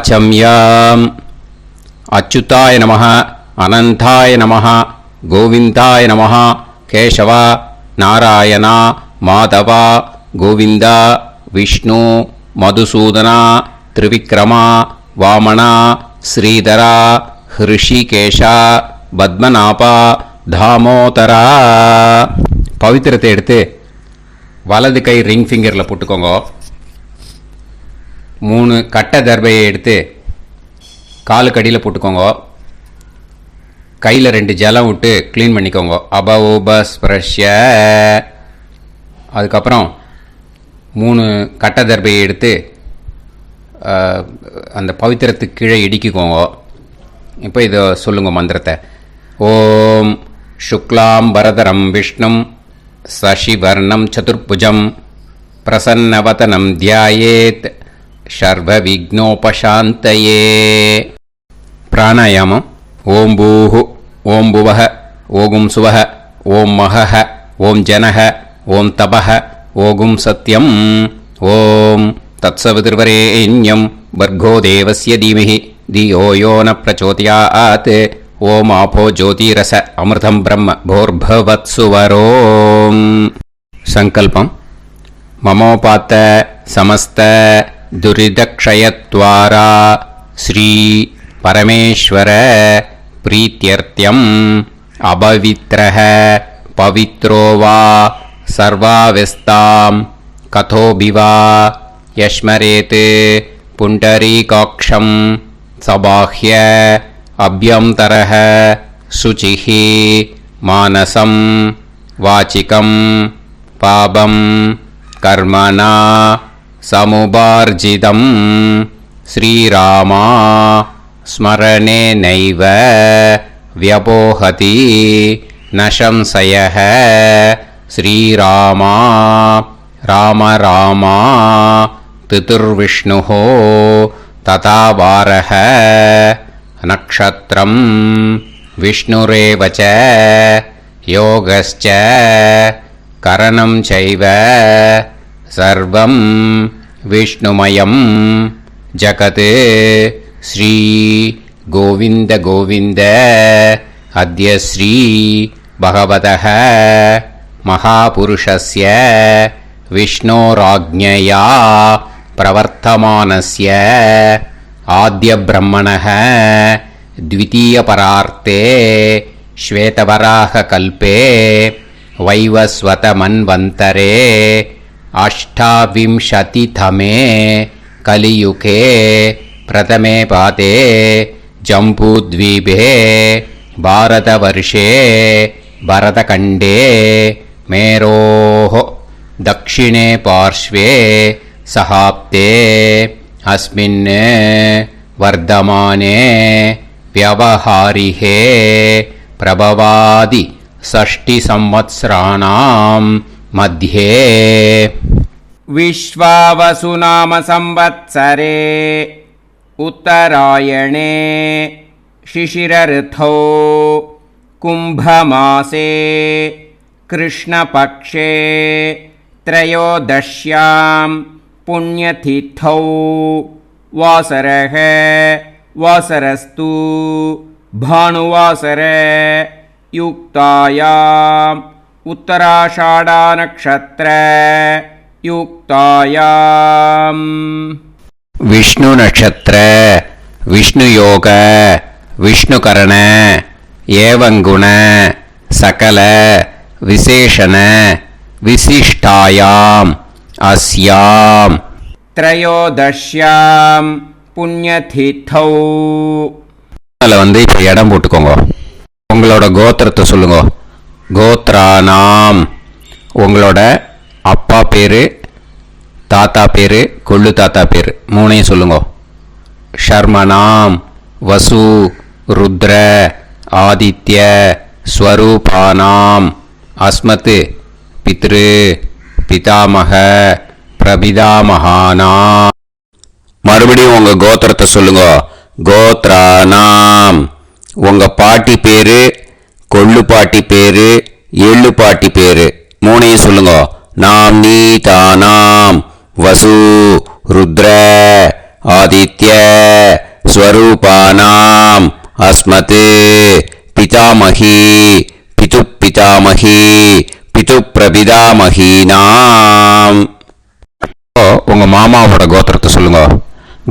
வாச்சம்யாம். அச்சுதாய நமः, அனந்தாய நமः, கோவிந்தாய நமः, கேசவா, நாராயணா, மாதவா, கோவிந்தா, விஷ்ணு, மதுசூதனா, திரிவிக்ரமா, வாமனா, ஸ்ரீதரா, ஹிருஷிகேஷா, பத்மநாபா, தாமோதரா. பவித்திரத்தை எடுத்து வலது கை ரிங் ஃபிங்கரில் போட்டுக்கோங்க. 3 கட்டை தர்பையை எடுத்து காலுக்கடியில் போட்டுக்கோங்க. கையில் 2 ஜலம் விட்டு க்ளீன் பண்ணிக்கோங்க. அபஓபஸ்பிரஷ்ய. அதுக்கப்புறம் 3 கட்டை தர்பையை எடுத்து அந்த பவித்திரத்துக்கு கீழே இடிக்கிக்கோங்க. இப்போ இதை சொல்லுங்க மந்திரத்தை. ஓம் சுக்லாம் வரதரம் விஷ்ணும் சசிவர்ணம் சதுர்புஜம் பிரசன்னவதனம் தியாயேத் சர்வ விக்னோபசாந்தயே. பிராணாயாமம். ஓம் பூஹு, ஓம் புவஹ, ஓகும் சுவஹ, ஓம் மஹஹ, ஓம் ஜனஹ, ஓம் தபஹ, ஓகும் சத்யம். ஓம் தத்சவிதுர்வரேண்யம் வர்கோ தேவஸ்ய தீமஹி தியோ யோ ந பிரச்சோதயாத். ஓம் ஆபோ ஜோதிரச அமிர்தம் பிரம்ம போர்பவத்சுவரோம். சங்கல்பம். மமோபாத்த சமஸ்த துரிதக்ஷயத்வாரா ஸ்ரீ பரமேஸ்வர பிரீத்யர்த்தியம் அபவித்ரஹ பவித்ரோ வா சர்வாவஸ்தாம் கதோபிவா யஸ்மரேத் புண்டரீகாக்ஷம் சபாஹ்ய அப்யந்தரஹ சுசிஹ மானசம் வாசிகம் பாபம் கர்மணா சமுபார்ஜிதம் ஸ்ரீராமா ஸ்மரணேனைவ வ்யபோஹதி ந சம்சயः. ஸ்ரீராமா ராம ராமா திதுர்விஷ்ணுः ததா வாரः. நக்ஷத்ரம் விஷ்ணுரேவ ச யோகஸ்ச கரணம் சைவ சர்வம் விஷ்ணுமயம் ஜகத். ஸ்ரீ கோவிந்த கோவிந்த அத்ய ஸ்ரீ பகவதः மகாபுருஷஸ்ய விஷ்ணோராஜ்ஞயா பிரவர்த்தமானஸ்ய ஆத்ய பிரம்மணः த்விதீயபரார்த்தே ஸ்வேதவராக கல்பே வைவஸ்வத மன்வந்தரே அஷ்டாவிம்சதிதமே கலியுகே பிரதமே பாதே ஜம்பூத்வீபே பாரதவர்ஷே பரதகண்டே மேரோः தக்ஷிணே பார்ஷ்வே சஹாப்தே அஸ்மின் வர்தமானே व्यवहारिहे प्रभवादि षष्टि संवत्सराणां मध्ये. विश्वावसु नाम संवत्सरे उत्तरायणे शिशिर ऋतौ कुम्भमासे कृष्णपक्षे त्रयोदश्यां पुण्यतिथौ वासरः वासरस्तु भानुवासर युक्तायाम् उत्तराषाढा नक्षत्र युक्तायाम्. विष्णु नक्षत्र विष्णु योग विष्णुकरण एवं गुण सकल विशेषण विशिष्टायाम् अस्याम् त्रयोदश्यां புண்ணியதிதௌ. அதில் இப்போ இடம் போட்டுக்கோங்க. உங்களோட கோத்திரத்தை சொல்லுங்க. கோத்ரானாம். உங்களோட அப்பா பேர், தாத்தா பேர், கொள்ளு தாத்தா பேர் 3ஐயும் சொல்லுங்க. ஷர்மனாம் வசு ருத்ர ஆதித்ய ஸ்வரூபானாம் அஸ்மத் பித்ரு பிதாமக பிரபிதாமகானாம். மறுபடியும் உங்க கோத்திரத்தை சொல்லுங்க. கோத்ரானாம். உங்க பாட்டி பேரு, கொள்ளு பாட்டி பேரு, எள்ளு பாட்டி பேரு 3ஐயும் சொல்லுங்க. நாம் நீ தானாம் வசு ருத்ர ஆதித்ய ஸ்வரூபானாம் அஸ்மத் பிதாமகி பிதுப்பிதாமகி பிதுப்பிரபிதாமகீனாம். உங்க மாமாவோட கோத்திரத்தை சொல்லுங்க.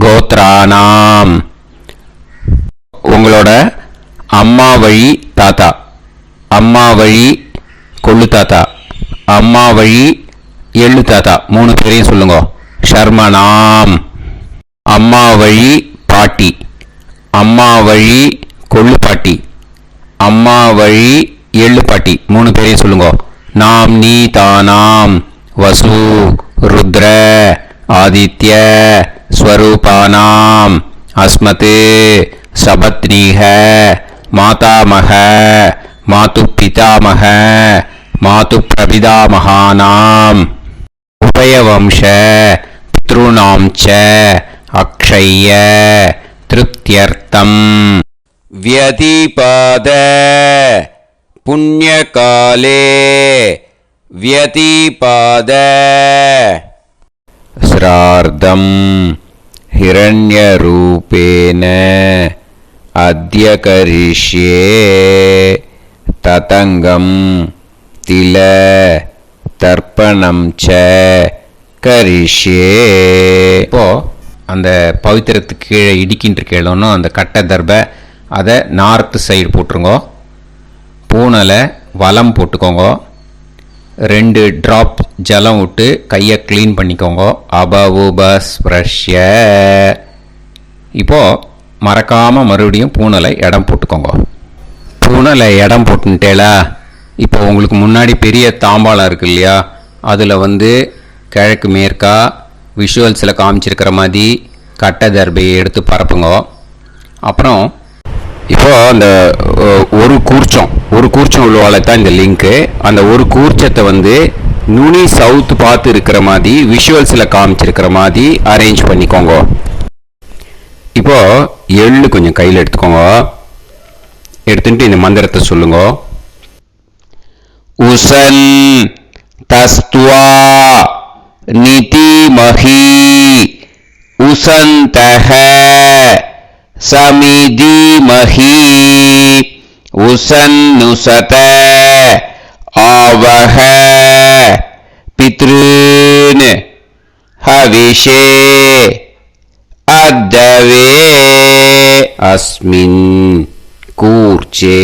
கோத்ரானாம். உங்களோட அம்மா வழி தாத்தா, அம்மா வழி கொள்ளு தாத்தா, அம்மா வழி எள்ளு தாத்தா, 3 பேரையும் சொல்லுங்க. ஷர்மனாம். அம்மா வழி பாட்டி, அம்மா வழி கொள்ளு பாட்டி, அம்மா வழி எள்ளு பாட்டி, 3 பேரையும் சொல்லுங்க. நாம் நீ தானாம் வசு ருத்ர ஆதித்ய ஸ்வரூபானாம் அஸ்மத் சபத்னீஹ மாதாமக மாது பிதாமக மாது பிரபிதாமகானாம் உபயவம்ச பித்ருணாம் ச அக்ஷய்ய திருப்தியர்த்தம் வியதிபாத புண்ணியகாலே व्यतीपाद श्रार्धं हिरण्यरूपेण अद्य करिष्ये ततंगं तिल தர்ப்பணம் ச கரிஷ்யே. இப்போ அந்த பவித்திரத்துக்கு கீழே இடிக்கின்ற கேளோன்னு அந்த கட்டை தர்பை அதை நார்த்து சைடு போட்டுருங்கோ. பூனலை வலம் போட்டுக்கோங்க. 2 ட்ராப் ஜலம் விட்டு கையை க்ளீன் பண்ணிக்கோங்க. அபவுபஸ்ப்ரஷ்ய. இப்போது மறக்காமல் மறுபடியும் பூனலை இடம் போட்டுக்கோங்க. பூனலை இடம் போட்டுட்டேலா. இப்போ உங்களுக்கு முன்னாடி பெரிய தாம்பாளம் இருக்கு இல்லையா, அதில் கிழக்கு மேற்கா விஷுவல்ஸில் காமிச்சிருக்கிற மாதிரி கட்டை தர்பையை எடுத்து பரப்புங்க. அப்புறம் இப்போ அந்த ஒரு கூர்ச்சம் உள்ளவால தான் இந்த லிங்க்கு. அந்த ஒரு கூர்ச்சத்தை நுனி சவுத் பார்த்து இருக்கிற மாதிரி விஷுவல்ஸில் காமிச்சிருக்கிற மாதிரி அரேஞ்ச் பண்ணிக்கோங்க. இப்போ எள்ளு கொஞ்சம் கையில் எடுத்துக்கோங்க. எடுத்துட்டு இந்த மந்திரத்தை சொல்லுங்க. உசன் தஸ்துவா நிதிமஹி உசந்தஹ சமிதிமஹி உசன்னுசத ஆவஹ பித்ருன் ஹவிஷே அத்தவே அஸ்மின் கூர்ச்சே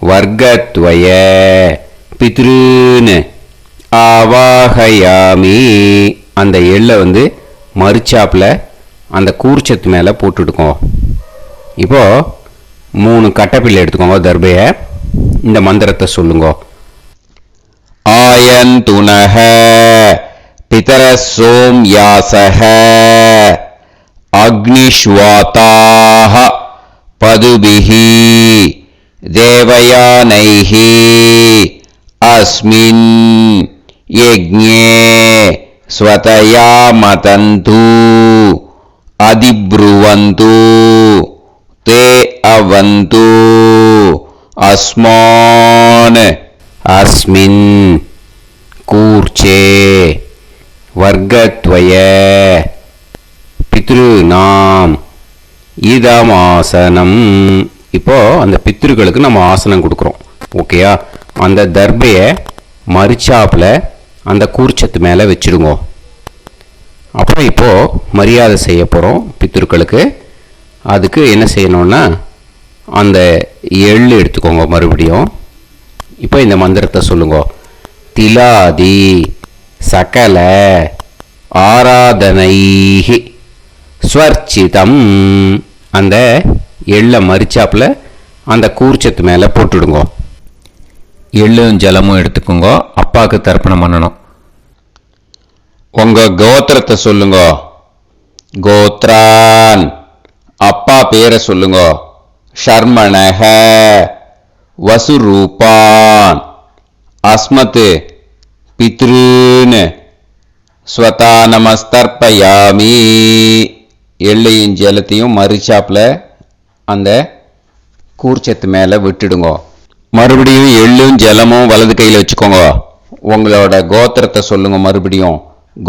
வர்க்கத்வய பித்ருன் ஆவாஹயாமி. அந்த எள்ளை மறுச்சாப்பில் அந்த கூர்ச்சத்து மேலே போட்டுடுக்கோங்க. இப்போது 3 கட்டப்பிள்ளை எடுத்துக்கோங்க. தர்பையை இந்த மந்திரத்தை சொல்லுங்க. ஆயந்துனஹ பிதர சோம்யாசஹ அக்னிஷ்வாதாஹ பதுபிஹி தேவயானைஹி அஸ்மின் யஜ்ஞே ஸ்வதயா மதந்து அதிப்ருவந்து தே அவது அஸ்மான் அஸ்மின் கூர்ச்சே வர்க்கத்வய பித்ருநாம் இதமாசனம். இப்போ அந்த பித்ருக்களுக்கு நம்ம ஆசனம் கொடுக்குறோம். ஓகேயா? அந்த தர்பையை மறுச்சாப்பில் அந்த கூர்ச்சத்து மேலே வச்சுடுங்க. அப்புறம் இப்போது மரியாதை செய்ய போகிறோம் பித்ருக்களுக்கு. அதுக்கு என்ன செய்யணும்னா அந்த எள்ளு எடுத்துக்கோங்க. மறுபடியும் இப்போ இந்த மந்திரத்தை சொல்லுங்க. திலாதி சகல ஆராதனைஹி ஸ்வர்ச்சிதம். அந்த எள்ளை மரிச்சாப்பில் அந்த கூர்ச்சத்து மேலே போட்டுடுங்க. எள்ளும் ஜலமும் எடுத்துக்கோங்க. அப்பாவுக்கு தர்ப்பணம் பண்ணணும். உங்கள் கோத்திரத்தை சொல்லுங்க. கோத்ரான். அப்பா பேரை சொல்லுங்க. ஷர்மணஹ வசுரூபான் அஸ்மத் பித்ருன் ஸ்வதா நமஸ்தர்ப்பயாமி. எள்ளையும் ஜலத்தையும் மறுச்சாப்பில் அந்த கூர்ச்சத்து மேலே விட்டுடுங்க. மறுபடியும் எள்ளும் ஜலமும் வலது கையில் வச்சுக்கோங்க. உங்களோட கோத்திரத்தை சொல்லுங்க. மறுபடியும்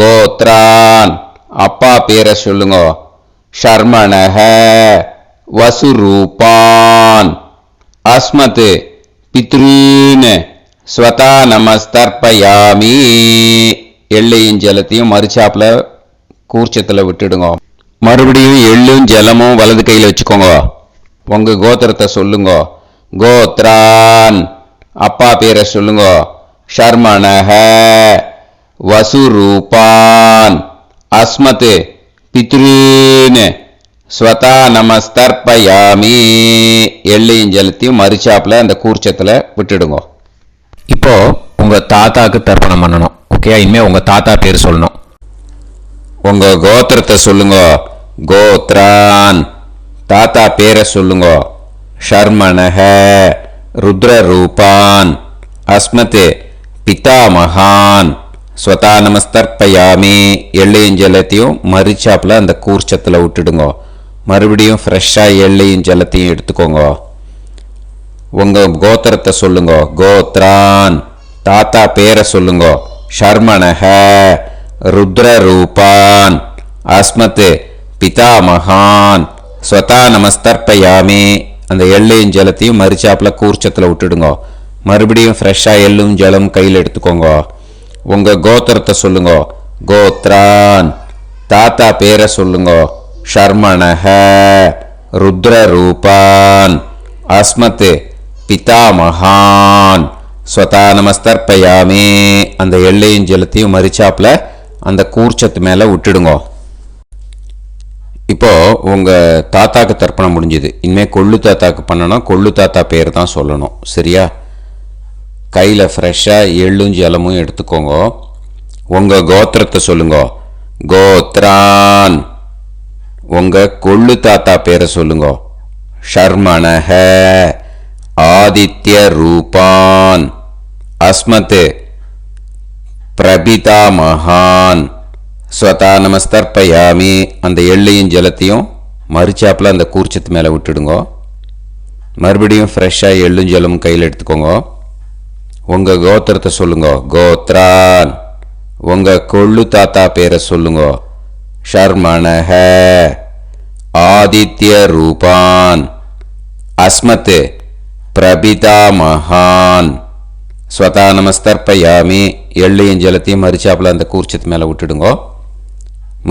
கோத்ரான் அப்பா பேரை சொல்லுங்க. ஷர்மணஹ வசுரூபான் அஸ்மத் பித்ரீன் ஸ்வதா நமஸ்தர்ப்பயாமி. எள்ளையும் ஜலத்தையும் மறுச்சாப்புல கூர்ச்சத்தில் விட்டுடுங்க. மறுபடியும் எள்ளும் ஜலமும் வலது கையில் வச்சுக்கோங்க. உங்க கோத்திரத்தை சொல்லுங்க. கோத்ரான் அப்பா பேரை சொல்லுங்க. ஷர்மணஹ வசுரூபான் அஸ்மத் பித்ரீன் ஸ்வதா நமஸ்தர்ப்பயாமி. எள்ளையும் ஜலத்தையும் மறுச்சாப்புல அந்த கூர்ச்சத்தில் விட்டுடுங்க. இப்போ உங்க தாத்தாக்கு தர்ப்பணம் பண்ணணும். ஓகே, இனிமே உங்க தாத்தா பேர் சொல்லணும். உங்க கோத்திரத்தை சொல்லுங்க. கோத்ரான் தாத்தா பேரை சொல்லுங்க. ஷர்மணஹ ருத்ரரூபான் அஸ்மத் பிதாமகான் ஸ்வதா நமஸ்தர்ப்பயாமி. எள்ளையும் ஜலத்தையும் மறுச்சாப்புல அந்த கூர்ச்சத்தில் விட்டுடுங்க. மறுபடியும் ஃப்ரெஷ்ஷாக எள்ளையும் ஜலத்தையும் எடுத்துக்கோங்க. உங்க கோத்திரத்தை சொல்லுங்க. கோத்ரான் தாத்தா பேரை சொல்லுங்க. ஷர்மணஹ ருத்ரரூபான் அஸ்மத் பிதாமகான் ஸ்வதா நமஸ்தர்ப்பயாமி. அந்த எள்ளையும் ஜலத்தையும் மறுச்சாப்புல கூர்ச்சத்தில் விட்டுடுங்க. மறுபடியும் ஃப்ரெஷ்ஷாக எள்ளும் ஜலம் கையில் எடுத்துக்கோங்க. உங்க கோத்திரத்தை சொல்லுங்க. கோத்ரான் தாத்தா பேரை சொல்லுங்க. ஷர்மணஹ ருத்ரரூபான் அஸ்மத் பிதாமகான் ஸ்வதா நமஸ்தர்ப்பயாமி. அந்த எள்ளையும் ஜலத்தையும் மறுச்சாப்புல அந்த கூர்ச்சத்து மேலே விட்டுடுங்க. இப்போ உங்க தாத்தாக்கு தர்ப்பணம் முடிஞ்சுது. இனிமேல் கொள்ளு தாத்தாக்கு பண்ணணும். கொள்ளு தாத்தா பேர் தான் சொல்லணும். சரியா? கையில் ஃப்ரெஷ்ஷாக எள்ளும் ஜலமும் எடுத்துக்கோங்க. உங்க கோத்திரத்தை சொல்லுங்க. கோத்ரான் உங்க கொள்ளு தாத்தா பேரை சொல்லுங்க. ஷர்மணஹ ஆதித்ய ரூபான் அஸ்மத் பிரபிதாமகான் ஸ்வதா நமஸ்தர்ப்பயாமி. அந்த எள்ளையும் ஜலத்தையும் மறுச்சாப்புல அந்த கூர்ச்சத்து மேலே விட்டுடுங்க. மறுபடியும் ஃப்ரெஷ்ஷாக எள்ளும் ஜலமும் கையில் எடுத்துக்கோங்க. உங்கள் கோத்திரத்தை சொல்லுங்க. கோத்ரான் உங்கள் கொள்ளு தாத்தா பேரை சொல்லுங்க. ஷர்மணஹ ஆதித்ய ரூபான் அஸ்மத் பிரபிதாமகான் ஸ்வதா நமஸ்தர்ப்பயாமி. எள்ளையும் ஜலத்தையும் மறுச்சாப்புல அந்த கூர்ச்சத்து மேலே விட்டுடுங்க.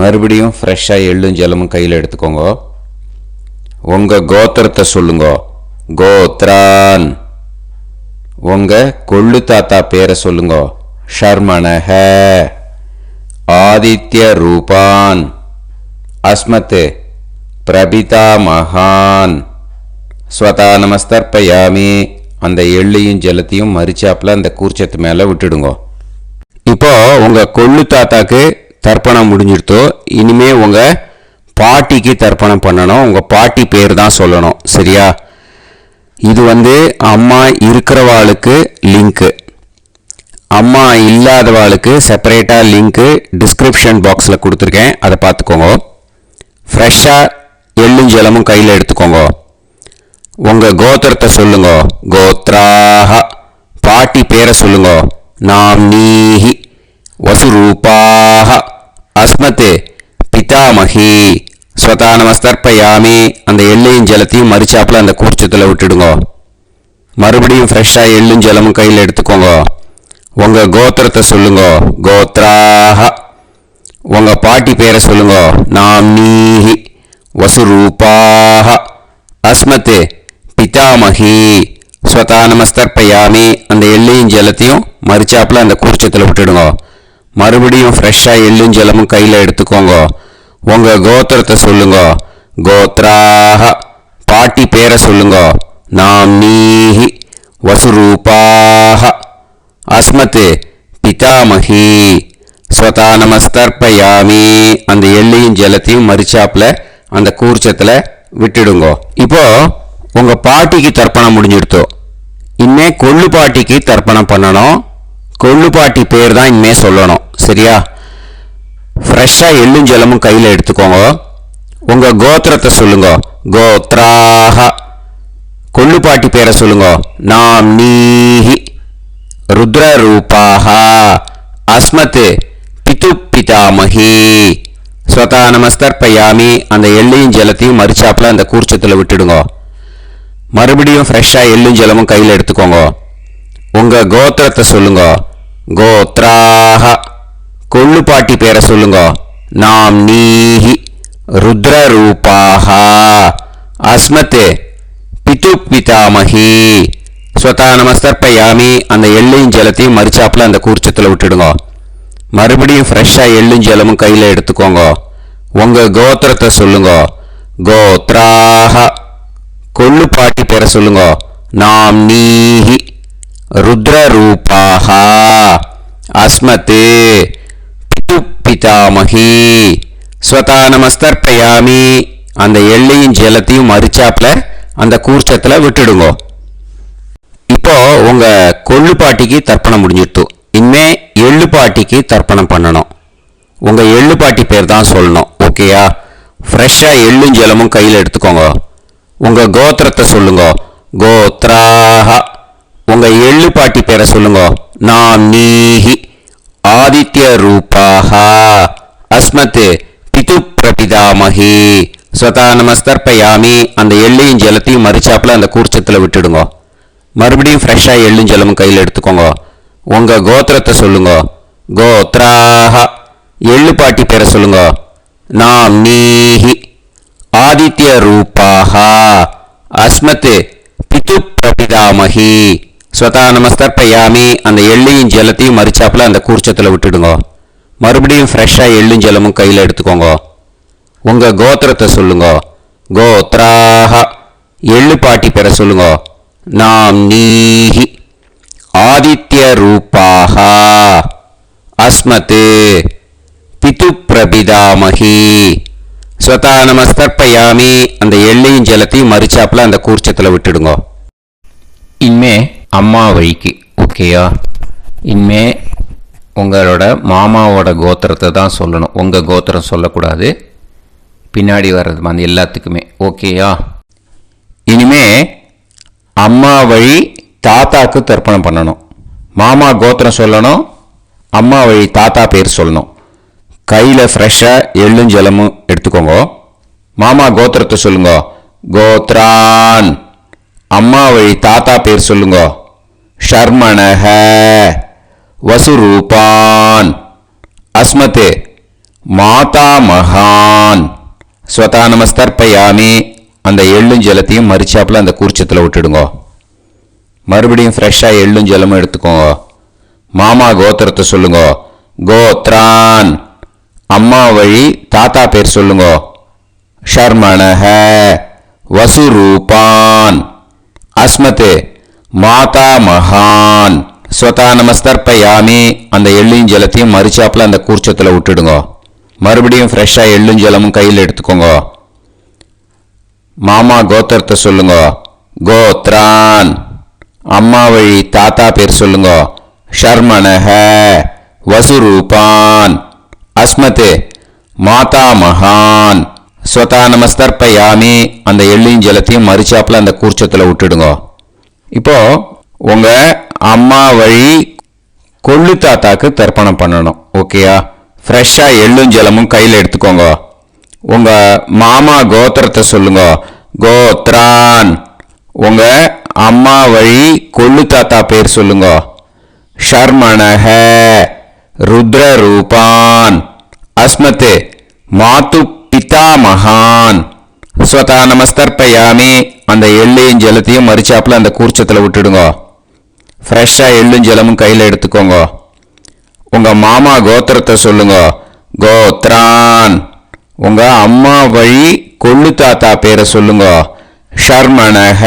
மறுபடியும் ஃப்ரெஷ்ஷாக எள்ளும் ஜலமும் கையில் எடுத்துக்கோங்க. உங்கள் கோத்திரத்தை சொல்லுங்க. கோத்ரான் உங்கள் கொள்ளு தாத்தா பேரை சொல்லுங்க. ஷர்மணஹ ஆதித்ய ரூபான் அஸ்மத் பிரபிதாமகான் ஸ்வதா நமஸ்தர்ப்பயாமி. அந்த எள்ளையும் ஜலத்தையும் மறுச்சாப்புல அந்த கூர்ச்சத்து மேலே விட்டுடுங்க. இப்போ உங்கள் கொள்ளு தாத்தாக்கு தர்ப்பணம் முடிஞ்சிருத்தோ. இனிமே உங்கள் பாட்டிக்கு தர்ப்பணம் பண்ணணும். உங்கள் பாட்டி பேர் தான் சொல்லணும். சரியா? இது அம்மா இருக்கிறவாளுக்கு லிங்க்கு, அம்மா இல்லாதவாளுக்கு செப்பரேட்டாக லிங்க்கு டிஸ்கிரிப்ஷன் பாக்ஸில் கொடுத்துருக்கேன். அதை பார்த்துக்கோங்க. ஃப்ரெஷ்ஷாக எள்ளும் ஜலமும் கையில் எடுத்துக்கோங்க. உங்கள் கோத்திரத்தை சொல்லுங்க. கோத்ராஹ பாட்டி பேரை சொல்லுங்க. நாம்னீஹி வசுரூபாஹ அஸ்மத் பிதாமகி ஸ்வதா நமஸ்தர்ப்பயாமி. அந்த எள்ளையும் ஜலத்தையும் மறுச்சாப்புல அந்த கூர்ச்சத்தில் விட்டுடுங்க. மறுபடியும் ஃப்ரெஷ்ஷாக எள்ளும் ஜலமும் கையில் எடுத்துக்கோங்க. உங்கள் கோத்திரத்தை சொல்லுங்க. கோத்ராஹ உங்கள் பாட்டி பேரை சொல்லுங்க. நாம்னீஹி வசுரூபாஹ அஸ்மத் பிதாமகி ஸ்வதா நமஸ்தர்ப்பயாமி. அந்த எள்ளையும் ஜலத்தையும் மறுச்சாப்புல அந்த கூர்ச்சத்தில் விட்டுடுங்க. மறுபடியும் ஃப்ரெஷ்ஷாக எள்ளும் ஜலமும் கையில் எடுத்துக்கோங்க. உங்கள் கோத்திரத்தை சொல்லுங்க. கோத்ராஹ பாட்டி பேரை சொல்லுங்க. நாம்னீஹி வசுரூபாஹ அஸ்மத் பிதாமகி ஸ்வதா நமஸ்தர்ப்பயாமி. அந்த எள்ளையும் ஜலத்தையும் மறுச்சாப்புல அந்த கூர்ச்சத்தில் விட்டுடுங்க. இப்போ உங்கள் பாட்டிக்கு தர்ப்பணம் முடிஞ்சிடுத்தோ. இனிமே கொள்ளு பாட்டிக்கு தர்ப்பணம் பண்ணணும். கொள்ளு பாட்டி பேர் தான் இனிமே சொல்லணும். சரியா? ஃப்ரெஷ்ஷாக எள்ளும் ஜலமும் கையில் எடுத்துக்கோங்க. உங்கள் கோத்திரத்தை சொல்லுங்க. கோத்ராஹ கொள்ளு பாட்டி பேரை சொல்லுங்க. நாம்னீஹி ருத்ரரூபாஹ அஸ்மத் பிதாமகி ஸ்வதா நமஸ்தர்ப்பயாமி அந்த எள்ளையும் ஜலத்தையும் மறிச்சாப்புல அந்த கூர்ச்சத்தில் விட்டுடுங்க. மறுபடியும் ஃப்ரெஷ்ஷாக எள்ளும் ஜலமும் கையில் எடுத்துக்கோங்க. உங்கள் கோத்திரத்தை சொல்லுங்க. கோத்ராஹ கொள்ளுப்பாட்டி பேரை சொல்லுங்க. நாம் நீஹி ருத்ரரூபாஹ அஸ்மத் பிது பிதாமஹி ஸ்வதா நமஸ்தர்ப்பயாமி அந்த எள்ளையும் ஜலத்தையும் மறிச்சாப்புல அந்த கூர்ச்சத்தில் விட்டுடுங்க. மறுபடியும் ஃப்ரெஷ்ஷாக எள்ளும் ஜலமும் கையில் எடுத்துக்கோங்க. உங்கள் கோத்திரத்தை சொல்லுங்க. கோத்ராஹ கொள்ளுப்பாட்டி பேரை சொல்லுங்க. நாம் நீஹி ருத்ரரூபாஹ அஸ்மத் பிது பிதாமஹி ஸ்வதா நமஸ்தர்ப்பயாமி அந்த எள்ளையும் ஜலத்தையும் மறிச்சாப்புல அந்த கூர்ச்சத்தில் விட்டுடுங்க. இப்போ உங்க கொள்ளுப்பாட்டிக்கு தர்ப்பணம் முடிஞ்சிட்டு இனிமே எள்ளுப்பாட்டிக்கு தர்ப்பணம் பண்ணணும். உங்க எள்ளுப்பாட்டி பேர் தான் சொல்லணும். ஓகேயா? ஃப்ரெஷ்ஷா எள்ளும் ஜலமும் கையில் எடுத்துக்கோங்க. உங்க கோத்திரத்தை சொல்லுங்க. கோத்ராஹ உங்க எள்ளுப்பாட்டி பேரை சொல்லுங்க. நாம் நீஹி ஆதித்ய ரூபாஹ அஸ்மத் பிது பிரபிதாமஹி ஸ்வதா நமஸ்தர்ப்பயாமி அந்த எள்ளையும் ஜலத்தையும் மறிச்சாப்புல அந்த கூர்ச்சத்தில் விட்டுடுங்க. மறுபடியும் ஃப்ரெஷ்ஷாக எள்ளும் ஜலமும் கையில் எடுத்துக்கோங்க. உங்கள் கோத்திரத்தை சொல்லுங்க. கோத்ராஹ எள்ளுப்பாட்டி பேரை சொல்லுங்க. நாம் நீஹி ஆதித்ய ரூபாஹ அஸ்மத் பிது பிரபிதாமஹி ஸ்வதா நமஸ்தர்ப்பயாமி அந்த எள்ளையும் ஜலத்தையும் மறிச்சாப்புல அந்த கூர்ச்சத்தில் விட்டுடுங்க. மறுபடியும் ஃப்ரெஷ்ஷாக எள்ளும் ஜலமும் கையில் எடுத்துக்கோங்க. உங்கள் கோத்திரத்தை சொல்லுங்க. கோத்ராஹ எள்ளுப்பாட்டி பேரை சொல்லுங்க. நாம் நீஹி ஆதித்ய ரூபாஹ அஸ்மத் பிது பிரபிதாமஹி ஸ்வதா நமஸ்தர்ப்பயாமி அந்த எள்ளையும் ஜலத்தையும் மறிச்சாப்புல அந்த கூர்ச்சத்தில் விட்டுடுங்க. இனிமே அம்மா வழிக்கு. ஓகேயா? இனிமே உங்களோட மாமாவோட கோத்திரத்தை தான் சொல்லணும். உங்கள் கோத்திரம் சொல்லக்கூடாது. பின்னாடி வர்றது மாதிரி எல்லாத்துக்குமே. ஓகேயா? இனிமே அம்மா வழி தாத்தாக்கு தர்ப்பணம் பண்ணணும். மாமா கோத்திரம் சொல்லணும். அம்மா வழி தாத்தா பேர் சொல்லணும். கையில் ஃப்ரெஷ்ஷாக எள்ளும் ஜலமும் எடுத்துக்கோங்க. மாமா கோத்திரத்தை சொல்லுங்க. கோத்ரான் அம்மா வழி தாத்தா பேர் சொல்லுங்க. ஷர்மணஹ வசுரூபான் அஸ்மத் மாதா மகான் ஸ்வதா நமஸ்தர்ப்பயாமி அந்த எள்ளும் ஜலத்தையும் மறிச்சாப்புல அந்த கூர்ச்சத்தில் விட்டுடுங்க. மறுபடியும் ஃப்ரெஷ்ஷாக எள்ளும் ஜலமும் எடுத்துக்கோங்க. மாமா கோத்திரத்தை சொல்லுங்க. கோத்ரான் அம்மா வழி தாத்தா பேர் சொல்லுங்க. ஷர்மணஹ வசுரூபான் அஸ்மத் மாதா மகான் ஸ்வதா நமஸ்தர்ப்பயாமி அந்த எள்ளும் ஜலத்தையும் மறிச்சாப்புல அந்த கூர்ச்சத்தில் விட்டுடுங்க. மறுபடியும் ஃப்ரெஷ்ஷாக எள்ளும் ஜலமும் கையில் எடுத்துக்கோங்க. மாமா கோத்திரத்தை சொல்லுங்க. கோத்ரான் அம்மா வழி தாத்தா பேர் சொல்லுங்க. ஷர்மணஹ வசுரூபான் அஸ்மத் மாதா மகான் ஸ்வதா நமஸ்தர்ப்பயாமி அந்த எள்ளையும் ஜலத்தையும் மறிச்சாப்புல அந்த கூர்ச்சத்தில் விட்டுடுங்க. இப்போ உங்க அம்மா வழி கொள்ளு தாத்தாக்கு தர்ப்பணம் பண்ணணும். ஓகேயா? ஃப்ரெஷ்ஷாக எள்ளும் ஜலமும் கையில் எடுத்துக்கோங்க. உங்க மாமா கோத்திரத்தை சொல்லுங்க. கோத்ரான் உங்க அம்மா வழி கொள்ளு தாத்தா பேர் சொல்லுங்க. ஷர்மணஹ ருத்ரரூபான் அஸ்மத் மாது பிதா மகான் ஸ்வதா நமஸ்தர்ப்பயாமி அந்த எள்ளையும் ஜலத்தையும் மறிச்சாப்புல அந்த கூர்ச்சத்தில் விட்டுடுங்க. ஃப்ரெஷ்ஷாக எள்ளும் ஜலமும் கையில் எடுத்துக்கோங்க. உங்கள் மாமா கோத்திரத்தை சொல்லுங்க. கோத்ரான் உங்கள் அம்மா வழி கொள்ளு தாத்தா பேரை சொல்லுங்க. ஷர்மணஹ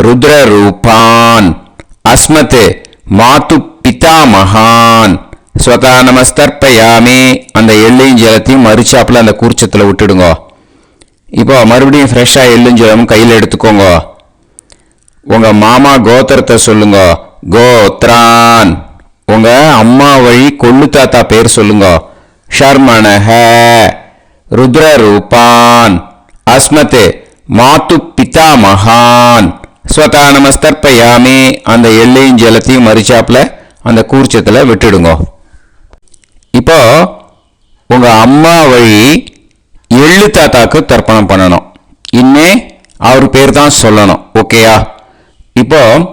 ருத்ரரூபான் அஸ்மத் மாது பிதா மகான் ஸ்வதா நமஸ்தர்ப்பயாமி அந்த எள்ளையும் ஜலத்தையும் மறிச்சாப்புல அந்த கூர்ச்சத்தில் விட்டுடுங்க. இப்போ மறுபடியும் ஃப்ரெஷ்ஷாக எள்ளும் ஜலமும் கையில் எடுத்துக்கோங்க. உங்கள் மாமா கோத்திரத்தை சொல்லுங்க. கோத்ரான் உங்கள் அம்மா வழி கொள்ளு தாத்தா பேர் சொல்லுங்க. ஷர்மணஹ ருத்ரரூபான் அஸ்மத் மாது பிதா மகான் ஸ்வதா நமஸ்தர்ப்பயாமி அந்த எள்ளையும் ஜலத்தையும் மறிச்சாப்புல அந்த கூர்ச்சத்தில் விட்டுடுங்க. இப்போ உங்கள் அம்மா வழி எள்ளு தாத்தாக்கு தர்ப்பணம் பண்ணணும். இன்னே அவர் பேர் தான் சொல்லணும். ஓகேயா? இப்போ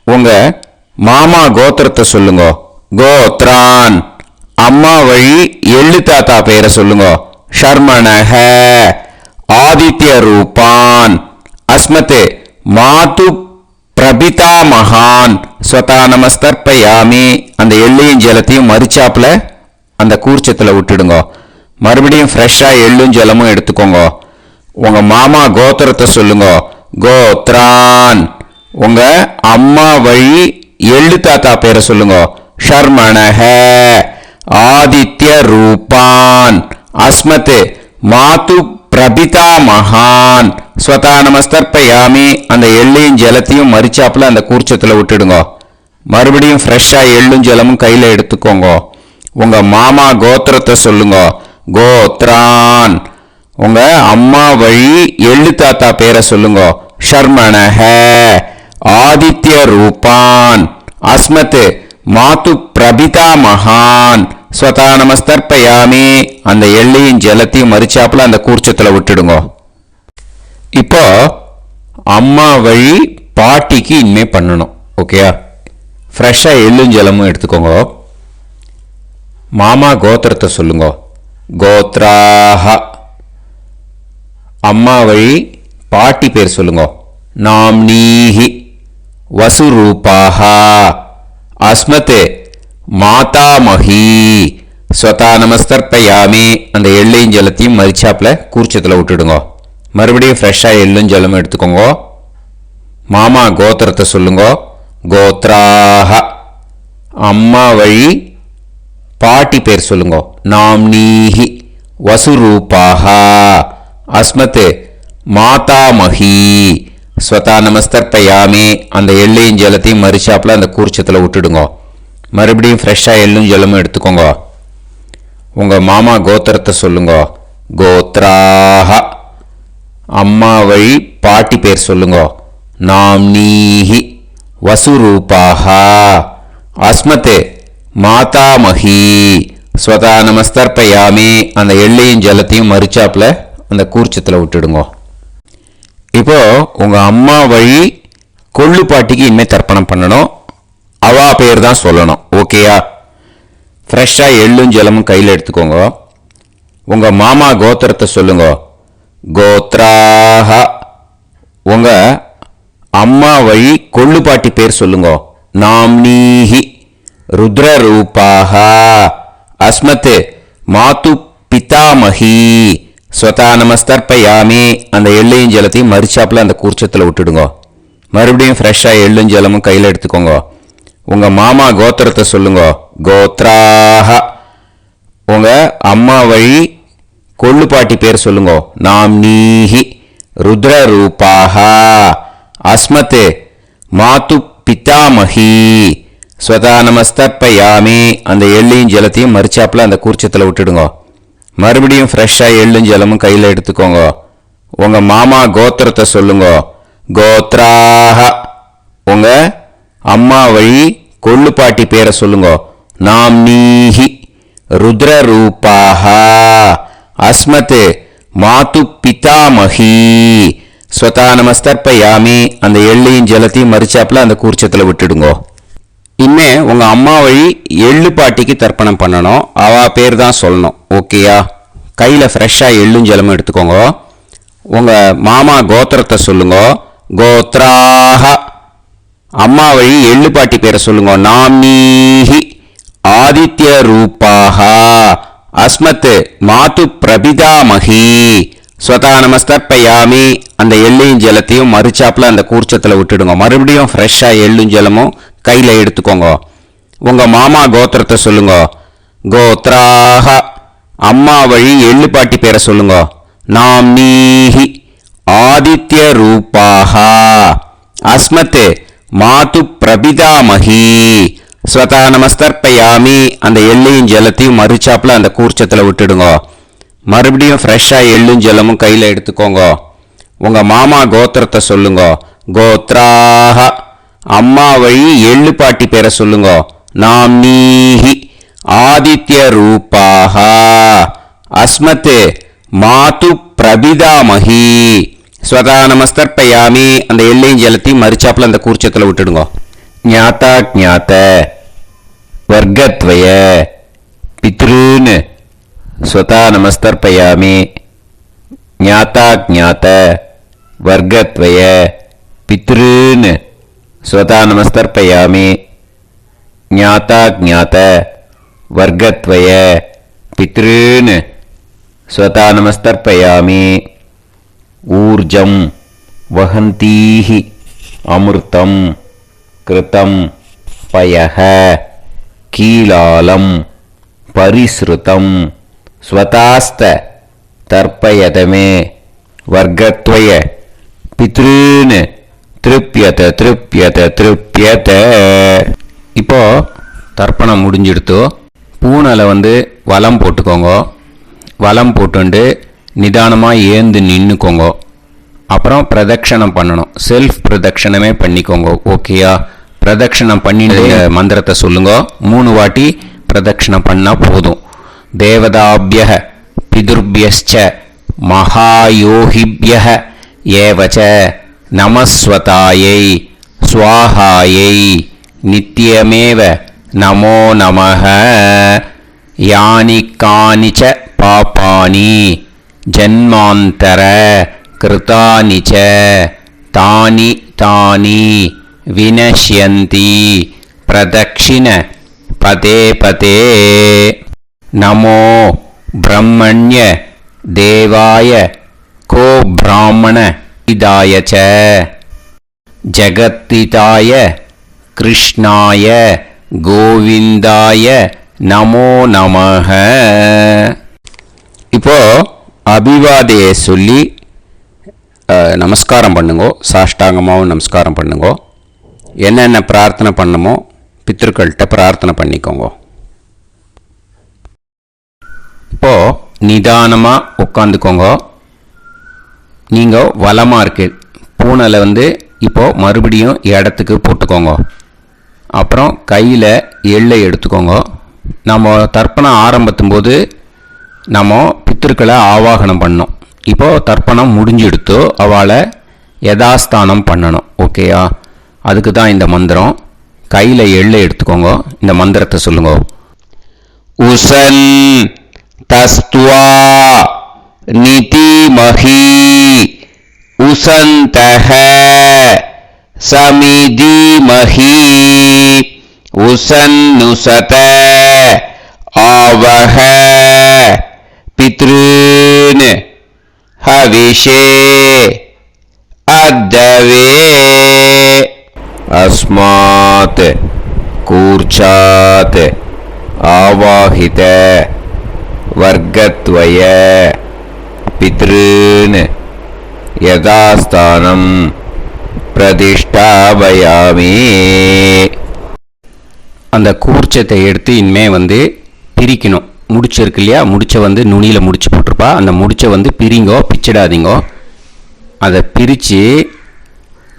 உங்கள் மாமா கோத்திரத்தை சொல்லுங்க. கோத்ரான். அம்மா வழி எள்ளு தாத்தா பேரை சொல்லுங்க. ஷர்மணஹ. ஆதித்ய ரூபான். அஸ்மதே மாது பிரபிதா மகான். ஸ்வதா நமஸ்தர்ப்பயாமி. அந்த எள்ளையும் ஜலத்தையும் மறிச்சாப்புல அந்த கூர்ச்சத்தில் விட்டுடுங்க. மறுபடியும் ஃப்ரெஷ்ஷாக எள்ளும் ஜலமும் எடுத்துக்கோங்க. உங்கள் மாமா கோத்திரத்தை சொல்லுங்க. கோத்ரான். உங்கள் அம்மா வழி எள்ளு தாத்தா பேரை சொல்லுங்க. ஷர்மணஹ. ஆதித்ய ரூபான். அஸ்மத் மாது பிரபிதா மகான். ஸ்வதா நமஸ்தர்ப்பயாமி. அந்த எள்ளையும் ஜலத்தையும் மறிச்சாப்புல அந்த கூர்ச்சத்தில் விட்டுடுங்க. மறுபடியும் ஃப்ரெஷ்ஷாக எள்ளும் ஜலமும் கையில் எடுத்துக்கோங்க. உங்கள் மாமா கோத்திரத்தை சொல்லுங்க. கோத்ரான். உங்கள் அம்மா வழி எள்ளு தாத்தா பேரை சொல்லுங்க. ஷர்மணஹ. ஆதித்ய ரூபான். அஸ்மத் மாது பிரபிதா மகான். ஸ்வதா நமஸ்தர்ப்பயாமி. அந்த எள்ளையும் ஜலத்தையும் மறிச்சாப்புல அந்த கூர்ச்சத்தில் விட்டுடுங்க. இப்போ அம்மா வழி பாட்டிக்கு இனிமே பண்ணணும். ஓகேயா? ஃப்ரெஷ்ஷாக எள்ளும் ஜலமும் எடுத்துக்கோங்க. மாமா கோத்திரத்தை சொல்லுங்க. கோத்ராஹ. அம்மா வழி பாட்டி பேர் சொல்லுங்க. நாம்னீஹி. வசுரூபாஹ. அஸ்மத் மாதாமஹி. ஸ்வதா நமஸ்தர்ப்பயாமி. அந்த எள்ளையும் ஜலத்தையும் மறிச்சாப்புல கூர்ச்சத்தில் விட்டுடுங்க. மறுபடியும் ஃப்ரெஷ்ஷாக எள்ளும் ஜலமும் எடுத்துக்கோங்க. மாமா கோத்திரத்தை சொல்லுங்க. கோத்ராஹ. அம்மா வழி பாட்டி பேர் சொல்லுங்க. நாம்னீஹி. வசுரூபாஹ. அஸ்மத் மாதாமஹி. ஸ்வதா நமஸ்தர்ப்பயாமி. அந்த எள்ளையும் ஜலத்தையும் மறிச்சாப்புல அந்த கூர்ச்சத்தில் விட்டுடுங்க. மறுபடியும் ஃப்ரெஷ்ஷாக எள்ளும் ஜலமும் எடுத்துக்கோங்க. உங்கள் மாமா கோத்திரத்தை சொல்லுங்க. கோத்ராஹ. அம்மா வழி பாட்டி பேர் சொல்லுங்க. நாம்னீஹி. வசுரூபாஹ. அஸ்மத் மாதாமஹி. ஸ்வதா நமஸ்தர்ப்பயாமி. அந்த எள்ளையும் ஜலத்தையும் மறிச்சாப்புல அந்த கூர்ச்சத்தில் விட்டுடுங்க. இப்போ உங்கள் அம்மா வழி கொள்ளு பாட்டிக்கு இனிமேல் தர்ப்பணம் பண்ணணும். அவா பேர் தான் சொல்லணும். ஓகேயா? ஃப்ரெஷ்ஷாக எள்ளும் ஜலமும் கையில் எடுத்துக்கோங்க. உங்கள் மாமா கோத்திரத்தை சொல்லுங்க. கோத்ராஹ. உங்கள் அம்மா வழி கொள்ளு பாட்டி பேர் சொல்லுங்க. நாம்னீஹி. ருத்ரரூபாஹ. அஸ்மத் மாது பிதாமஹி. ஸ்வதா நமஸ்தர்ப்பயாமி. அந்த எள்ளையும் ஜலத்தையும் மறிச்சாப்புல அந்த கூர்ச்சத்தில் விட்டுடுங்க. மறுபடியும் ஃப்ரெஷ்ஷாக எள்ளும் ஜலமும் கையில் எடுத்துக்கோங்க. உங்கள் மாமா கோத்திரத்தை சொல்லுங்க. கோத்ராஹ. உங்கள் அம்மா வழி கொள்ளு பாட்டி பேர் சொல்லுங்க. நாம்னீஹி. ருத்ரரூபாஹ. அஸ்மத் மாது பிதாமஹி. ஸ்வதா நமஸ்தர்ப்பயாமி. அந்த எள்ளையும் ஜலத்தையும் மறிச்சாப்புல அந்த கூர்ச்சத்தில் விட்டுடுங்க. மறுபடியும் ஃப்ரெஷ்ஷாக எள்ளும் ஜலமும் கையில் எடுத்துக்கோங்க. உங்கள் மாமா கோத்திரத்தை சொல்லுங்க. கோத்ராஹ. உங்கள் அம்மா வழி கொள்ளு பாட்டி பேரை சொல்லுங்க. நாம்னீஹி. ருத்ரரூபாஹ. அஸ்மத் மாது பிதாமஹி. ஸ்வதா நமஸ்தர்ப்பயாமி. அந்த எள்ளையும் ஜலத்தையும் மறிச்சாப்புல அந்த கூர்ச்சத்தில் விட்டுடுங்க. இனிமே உங்கள் அம்மா வழி எள்ளு பாட்டிக்கு தர்ப்பணம் பண்ணணும். அவா பேர் தான் சொல்லணும். ஓகேயா? கையில் ஃப்ரெஷ்ஷாக எள்ளும் ஜலமும் எடுத்துக்கோங்க. உங்கள் மாமா கோத்திரத்தை சொல்லுங்க. கோத்ராஹ. அம்மா வழி எள்ளு பாட்டி பேரை சொல்லுங்க. நாம்னீஹி. ஆதித்ய ரூபாஹ. அஸ்மத் மாது பிரபிதாமஹி. ஸ்வதா நமஸ்தர்ப்பயாமி. அந்த எள்ளையும் ஜலத்தையும் மறிச்சாப்புல அந்த கூர்ச்சத்தில் விட்டுடுங்க. மறுபடியும் ஃப்ரெஷ்ஷாக எள்ளும் ஜலமும் கையில் எடுத்துக்கோங்க. உங்கள் மாமா கோத்திரத்தை சொல்லுங்க. கோத்ராஹ. அம்மா வழி எள்ளு பாட்டி பேரை சொல்லுங்க. நாம்னீஹி. ஆதித்ய ரூபாஹ. அஸ்மத் மாது பிரபிதாமஹி. ஸ்வதா நமஸ்தர்ப்பயாமி. அந்த எள்ளையும் ஜலத்தையும் மறிச்சாப்புல அந்த கூர்ச்சத்தில் விட்டுடுங்க. மறுபடியும் ஃப்ரெஷ்ஷாக எள்ளும் ஜலமும் கையில் எடுத்துக்கோங்க. உங்கள் மாமா கோத்திரத்தை சொல்லுங்க. கோத்ராஹ. அம்மா வழி எள்ளு பாட்டி பேரை சொல்லுங்க. நாம்னீஹி. ஆதித்யரூபாः அஸ்மத் மாது பிரபிதாமகி ஸ்வதா நமஸ்தர்ப்பயாமி. அந்த எல்லையும் ஜலத்தையும் மறிச்சாப்புல அந்த கூர்ச்சத்தில் விட்டுடுங்க. ஞாதா ஜாத வர்க்கத்வய பித்ருன் ஸ்வதா நமஸ்தர்ப்பயாமி. ஞாதா ஜாத வர்க்கத்வய பித்ருன் ஸ்வதா நமஸ்தர்ப்பயாமி. ஞாதா ஜாத வர்க்கத்வய பித்ருன் ஸ்வதா நமஸ்தர்ப்பயாமி. ஊர்ஜம் வஹந்தீஹி அமிர்தம் கிருதம் பயஹ கீலாலம் பரிஸ்ருதம் ஸ்வதாஸ்த தர்ப்பயதமே வர்க்கத்வய பித்ருன் திருப்யத திருப்யத திருப்யத. இப்போ தர்ப்பணம் முடிஞ்சிடுத்தோ பூனலை வலம் போட்டுக்கோங்க. வலம் போட்டுண்டு நிதானமாக ஏந்து நின்றுக்கோங்க. அப்புறம் பிரதட்சணம் பண்ணணும். செல்ஃப் பிரதட்சணமே பண்ணிக்கோங்க. ஓகேயா? பிரதட்சணம் பண்ணிட்டு மந்திரத்தை சொல்லுங்க. 3 வாட்டி பிரதட்சணம் பண்ணால் போதும். தேவதாபிய பிதுர்பியஸ்ச மகாயோகிபிய ஏவச்ச நமஸ்வதாயை ஸ்வாஹாயை நித்யமேவ நமோ நமஹ. யானி கானிச்ச பாபானி ஜன்மாந்தர கிருதானி ச தானி தானி வினஷ்யந்தி பிரதக்ஷிண பதே பதே. நமோ பிரம்மண்ய தேவாய கோ பிராமண இதாய ச ஜகத்திதாய கிருஷ்ணாய கோவிந்தாய நமோ நமஹ. இப்போ அபிவாதையை சொல்லி நமஸ்காரம் பண்ணுங்கோ. சாஷ்டாங்கமாகவும் நமஸ்காரம் பண்ணுங்கோ. என்னென்ன பிரார்த்தனை பண்ணுமோ பித்ருக்கள்கிட்ட பிரார்த்தனை பண்ணிக்கோங்க. இப்போ நிதானமாக உட்காந்துக்கோங்க. நீங்கள் வலமாக இருக்கு பூனலை இப்போது மறுபடியும் இடத்துக்கு போட்டுக்கோங்க. அப்புறம் கையில் எள்ளை எடுத்துக்கோங்க. நம்ம தர்ப்பணம் ஆரம்பித்தும் போது நம்ம பித்திருக்களை ஆவாகனம் பண்ணோம். இப்போது தர்ப்பணம் முடிஞ்செடுத்து அவளை யதாஸ்தானம் பண்ணணும். ஓகேயா? அதுக்கு தான் இந்த மந்திரம். கையில் எள்ளை எடுத்துக்கோங்க. இந்த மந்திரத்தை சொல்லுங்க. உசன் தஸ்துவா நிதிமஹி உசந்தஹ சமிதிமஹி உசன்னுசத ஆவஹ பித்ருன் ஹவிஷே அத்தவே. அஸ்மாத் கூர்ச்சாத் ஆவாஹித வர்க்கத்வய பித்ருன் யதாஸ்தானம் பிரதிஷ்டாபயாமி. அந்த கூர்ச்சத்தை எடுத்து இனிமே பிரிக்கணும். முடிச்சிருக்கு இல்லையா? முடிச்சை நுனியில் முடிச்சு போட்டிருப்பா. அந்த முடிச்சை பிரிங்கோ, பிச்சிடாதீங்கோ. அதை பிரித்து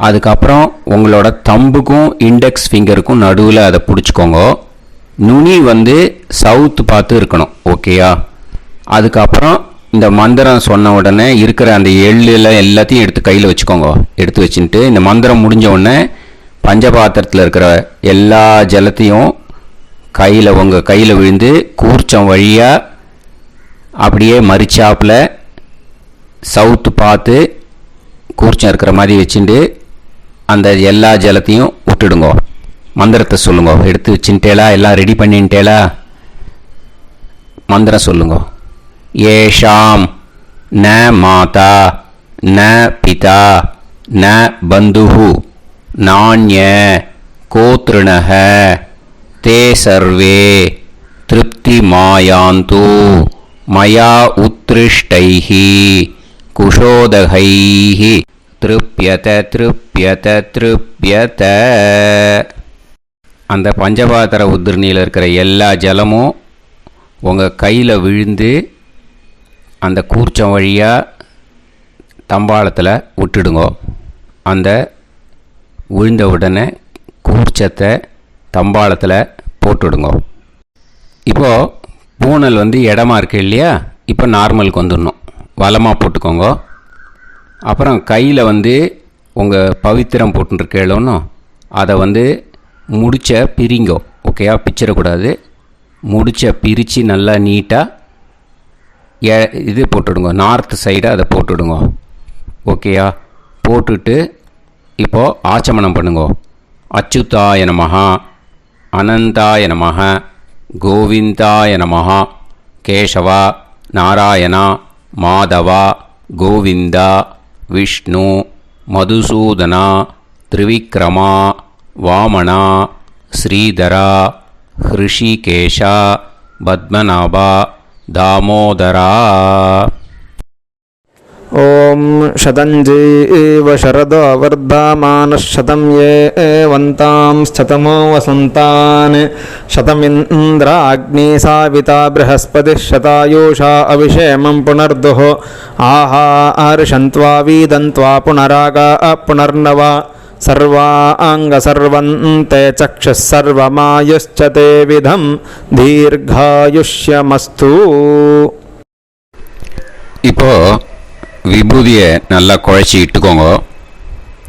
அதுக்கப்புறம் உங்களோட தம்புக்கும் இண்டெக்ஸ் ஃபிங்கருக்கும் நடுவில் அதை பிடிச்சிக்கோங்க. நுனி சவுத்து பார்த்து இருக்கணும். ஓகேயா? அதுக்கப்புறம் இந்த மந்திரம் சொன்ன உடனே இருக்கிற அந்த எள்ளில் எல்லாத்தையும் எடுத்து கையில் வச்சுக்கோங்க. எடுத்து வச்சுட்டு இந்த மந்திரம் முடிஞ்ச உடனே பஞ்சபாத்திரத்தில் இருக்கிற எல்லா ஜலத்தையும் உங்கள் கையில் விழுந்து கூர்ச்சம் வழியாக அப்படியே மறிச்சாப்பில் சவுத்து பார்த்து கூர்ச்சம் இருக்கிற மாதிரி வச்சுட்டு அந்த எல்லா ஜலத்தையும் விட்டுடுங்க. மந்திரத்தை சொல்லுங்க. எடுத்து வச்சுட்டேலா? எல்லாம் ரெடி பண்ணிட்டேலா? மந்திரம் சொல்லுங்க. ஏஷாம் ந மாதா ந பிதா ந பந்துஹு நாண்ய கோத்ருணஹ தே சர்வே திருப்தி மாயாந்து மயா உத்ருஷ்டைஹி குஷோதகைஹி திருப்யத திருப்யத திருப்யத. அந்த பஞ்சபாத்திர உதிரணியில் இருக்கிற எல்லா ஜலமும் உங்கள் கையில் விழுந்து அந்த கூர்ச்சம் வழியாக தம்பாளத்தில் விட்டுடுங்க. அந்த விழுந்த உடனே கூர்ச்சத்தை தம்பாளத்தில் போட்டுடுங்க. இப்போது பூனல் வந்து இடமா இருக்கு இல்லையா, இப்போ நார்மலுக்கு வந்துடணும். வலமாக போட்டுக்கோங்க. அப்புறம் கையில் வந்து உங்கள் பவித்திரம் போட்டுருக்கேளோன்னு அதை வந்து முடிச்ச பிரிங்கோ. ஓகேயா, பிச்சிடக்கூடாது. முடிச்ச பிரித்து நல்லா நீட்டாக இது போட்டுடுங்க, நார்த் சைடு அதை போட்டுடுங்க. ஓகேயா, போட்டுட்டு இப்போது ஆச்சமனம் பண்ணுங்க. அச்சுதாய நமஹ, அனந்தாய நமஹ, கோவிந்தாய நமஹ, கேசவா, நாராயணா, மாதவா, கோவிந்தா, விஷ்ணு, மதுசூதனா, திரிவிக்ரமா, வாமனா, ஸ்ரீதரா, ஹிருஷிகேஷா, பத்மநாபா, தாமோதரா. ॐ शतञ्जीव शरदो वर्धमानः शतं ये वन्तां शतमो वसन्तान् शतमिन्द्राग्नी साविता बृहस्पतिः शतायुषा अभिषेमं पुनर्दुः आहार्षन्त्वा वीदन्त्वा पुनरागा पुनर्नवा सर्वाङ्गसर्वन्ते चक्षुः सर्वमायुश्च ते विधं दीर्घायुष्यमस्तु. இப்போது விபூதியை நல்லா குழச்சி இட்டுக்கோங்க.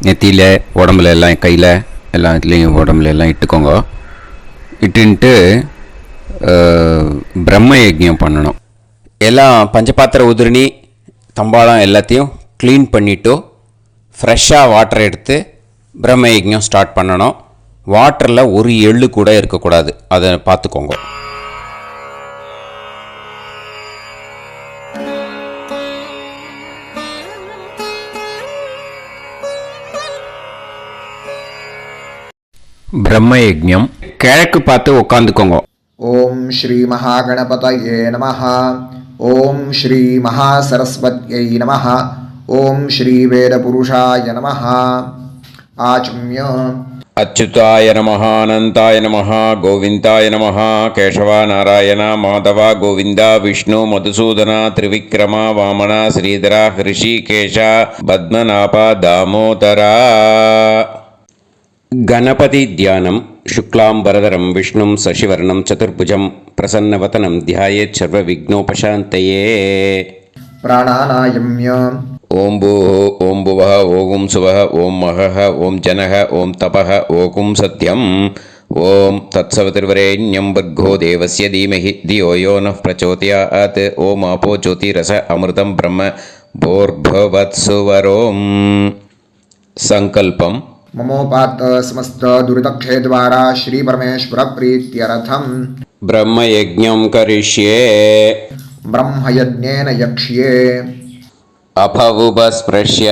நெத்தியில், உடம்புல எல்லாம், கையில் எல்லாம், இதுலேயும் உடம்புல எல்லாம் இட்டுக்கோங்க. இட்டுன்ட்டு பிரம்ம யஜ்ஞம் பண்ணணும். எல்லாம் பஞ்சபாத்திர உதிரணி தம்பாளம் எல்லாத்தையும் க்ளீன் பண்ணிவிட்டு ஃப்ரெஷ்ஷாக வாட்டர் எடுத்து பிரம்ம யஜ்ஞம் ஸ்டார்ட் பண்ணணும். வாட்டரில் ஒரு எள்ளு கூட இருக்கக்கூடாது, அதை பார்த்துக்கோங்க. பிரம்ம யஜ்ஞம் கிழக்கு பார்த்து உட்காந்துக்கோங்க. ஓம் ஸ்ரீ மகாகணபதயே நமஹ. ஓம் ஸ்ரீ மகாசரஸ்வத்யை நமஹ. ஓம் ஸ்ரீ வேதபுருஷாய நமஹ. ஆச்ம்ய அச்சுதாய நமஹ, அனந்தாய நமஹ, கோவிந்தாய நமஹ, கேசவா, நாராயணா, மாதவா, கோவிந்தா, விஷ்ணு, மதுசூதனா, திரிவிக்ரமா, வாமனா, ஸ்ரீதரா, ஹிருஷிகேஷா, பத்மநாபா, தாமோதரா. गणपति ध्यानं शुक्लांबरधरं विष्णुं शशिवर्णं चतुर्भुजं प्रसन्नवदनं ध्यायेत् सर्वविघ्नोपशान्तये. प्राणानायम्य ओं भूः, ओं भुवः, ओं सुवः, ओं महः, ओं जनः, ओं तपः, ओं सत्यं. ओं तत्सवितुर्वरेण्यं भर्गो देवस्य धीमहि धियो यो नः प्रचोदयात्. ओं आपो ज्योतिरस अमृतं ब्रह्म भूर्भुवत्सुवरों. संकल्पम ममोपात समस्त दुरितक्षय द्वारा श्री परमेश्वर प्रीत्यर्थम ब्रह्म यज्ञं करिष्ये. ब्रह्मयज्ञेन यक्ष्ये. அபவுபஸ்பிரஷ்ய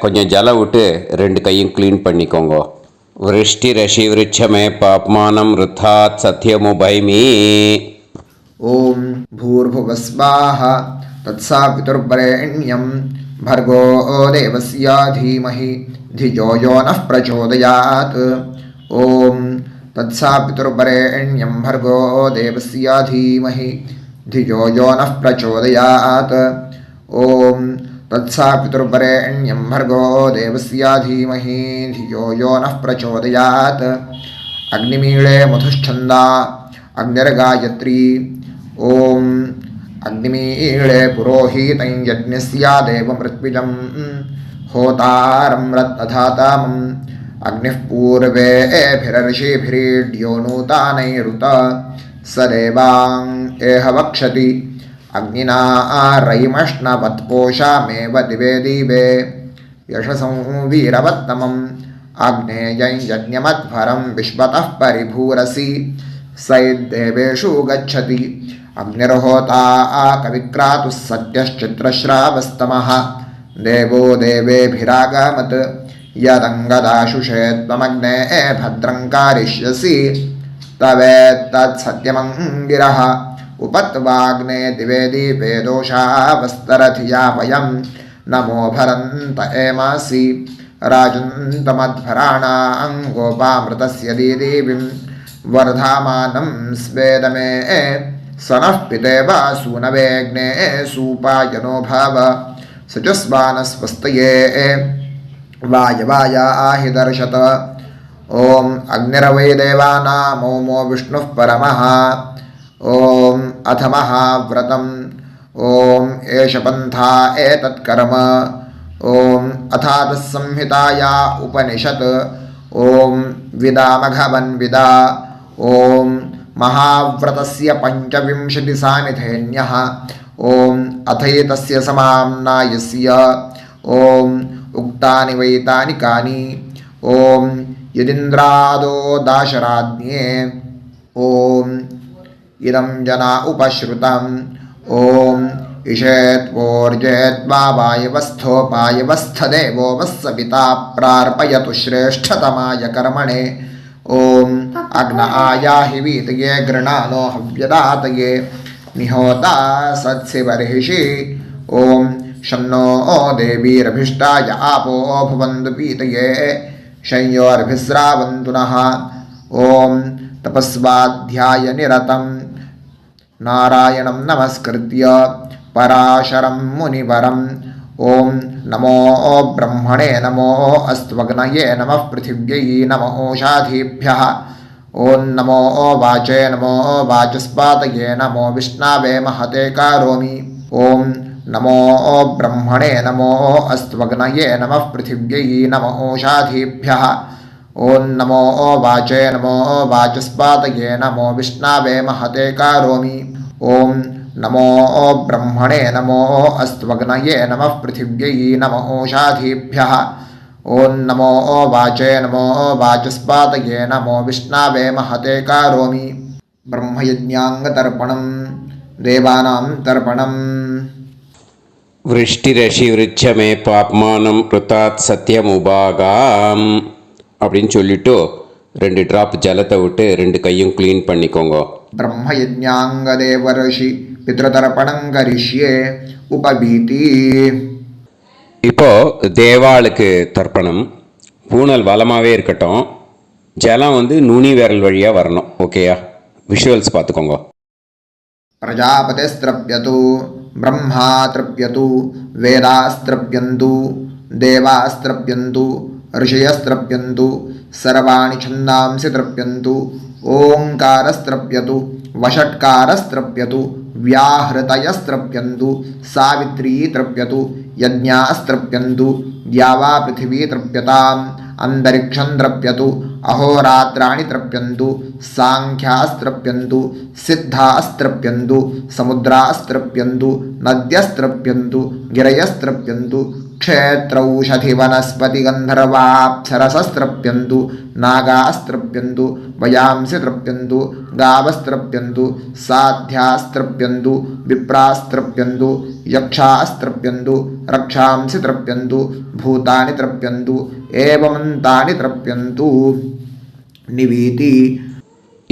கொஞ்சம் ஜலம் விட்டு ரெண்டு கையும் க்ளீன் பண்ணிக்கோங்க. விருஷ்டி ரஷி விருட்சமே பாப்மானம் ருத்தாத் சத்யமுபைமி. ओम भूर्भुवस्वाः तत्सवितुर्वरेण्यं भर्गो देवस्य धीमहि धियो यो नः प्रचोदयात्. ओम तत्सवितुर्वरेण्यं भर्गो देवस्य धीमहि धियो यो नः प्रचोदयात्. ओम तत्सवितुर्वरेण्यं भर्गो देवस्य धीमहि धियो यो नः प्रचोदयात्. अग्निमीळे मधुश्छन्दा अग्निर्गायत्री. ओम अग्निमीळे पुरोहितं यज्ञस्य देवमृत्विजं होतारं रत्नधातामं अग्निः पूर्वेभिरर्षिभिरीड्यो नूतानैरुत स देवां एह वक्षति अग्निना रयिमष्णवत्पोषामेव दिवे दिवे यशसं वीरवत्तमम् आग्नेयं यज्ञमध्वरं विश्वतः परिभूरसि सैद्देवेषु गच्छति. अग्निर्होता कविक्रातुः सत्यश्चित्रश्रावस्तमः देवो देवेभिरागमत् यदङ्गदाशुषे त्वमग्ने भद्रं कारिष्यसि तवेत्तत्सत्यमङ्गिरः उपत्वाग्ने दिवे दीपे दोषावस्तरधिया वयं नमो भरन्त एमासि राजन्तमध्वराणां गोपामृतस्य दीदेवीं वर्धामानं स्वेदमे सनः पितेव सूनवेग्ने सूपायनो भाव सचस्वानस्वस्तये वायवायाहि दर्शत. ॐ अग्निरवै देवानामोमो विष्णुः परमः ॐ अथ महाव्रतम् ॐ एष पन्था एतत्कर्म ॐ अथातस्संहिताया उपनिषत् ॐ विदामघवन्विदा ॐ महाव्रतस्य पञ्चविंशतिसामिथेन्यः ॐ अथैतस्य समाम्नायस्य ॐ उक्तानि वैतानि कानि ॐ यदिन्द्रादो दाशराज्ञे ॐ इदं जना उपश्रुतम् ॐ इषेत्वोर्जेत्वावायवस्थोपायवस्थदेवो वस्सपिता प्रार्पयतु श्रेष्ठतमाय कर्मणे ॐ अग्न आयाहि वीतये गृणानो हव्यदातये निहोता सत्सिवर्हिषि ॐ शन्नो देवीरभिष्टाय आपो भवन्तु पीतये शंयोर्भिस्रावन्तु नः ॐ तपस्वाध्यायनिरतं नारायणं नमस्कृत्य पराशरं मुनिवरम् ॐ नमो ब्रह्मणे नमो अस्त्वग्नये नमः पृथिव्यै नमो ओषाधीभ्यः ॐ नमो वाचे नमो वाचस्पातये नमो विष्णवे महते करोमि ॐ नमो ब्रह्मणे नमो अस्त्वग्नये नमः पृथिव्यै नमो ओषाधीभ्यः ॐ नमो वाचे नमो वाचस्पातये नमो विष्णवे महते करोमि ॐ नमो ब्रह्मणे नमो अस्त्वग्नये नमः पृथिव्यै नमो ओषाधीभ्यः ॐ नमो वाचे नमो वाचस्पातये नमो विष्णवे महते करोमि ब्रह्मयज्ञाङ्गतर्पणं देवानां तर्पणम् விருஷ்டிரஷி விருட்சமே பாப்மானம் ருத்தாத் சத்தியமுபாகாம் அப்படின்னு சொல்லிட்டு 2 ட்ராப் ஜலத்தை விட்டு 2 கையும் க்ளீன் பண்ணிக்கோங்க. ब्रह्मयज्ञाङ्गदेवर्षि पितृतर्पणं करिष्ये उपवीति இப்போது தேவாளுக்கு தர்ப்பணம். பூனல் வளமாகவே இருக்கட்டும். ஜலம் வந்து நுனி விரல் வழியாக வரணும். ஓகேயா? விஷுவல்ஸ் பார்த்துக்கோங்க. प्रजापतिस्त्रप्यतु ब्रह्मा तृप्यतु वेदास्त्रप्यन्तु देवास्त्रप्यन्तु ऋषयस्त्रप्यन्तु सर्वाणि छन्दांसि तृप्यन्तु ओङ्कारस्त्रप्यतु वषट्कारस्त्रप्यतु व्याहृतयस्त्रप्यन्तु सावित्री तृप्यतु यज्ञास्त्रप्यन्तु द्यावा पृथिवी तृप्यताम् अन्तरिक्षं तृप्यतु अहोरात्राणि तृप्यन्तु सांख्यास्त्रप्यन्तु सिद्धास्त्रप्यन्तु समुद्रास्त्रप्यन्तु नद्यस्त्रप्यन्तु गिरयस्त्रप्यन्तु क्षेत्रौषधिवनस्पतिगन्धर्वाप्सरसस्त्रप्यन्तु नागास्त्रप्यन्तु वयांसि तृप्यन्तु गावस्त्रप्यन्तु साध्यास्त्रप्यन्तु विप्रास्त्रप्यन्तु यक्षास्त्रप्यन्तु रक्षांसि तृप्यन्तु भूतानि तृप्यन्तु एवमन्तानि तृप्यन्तु निवीति.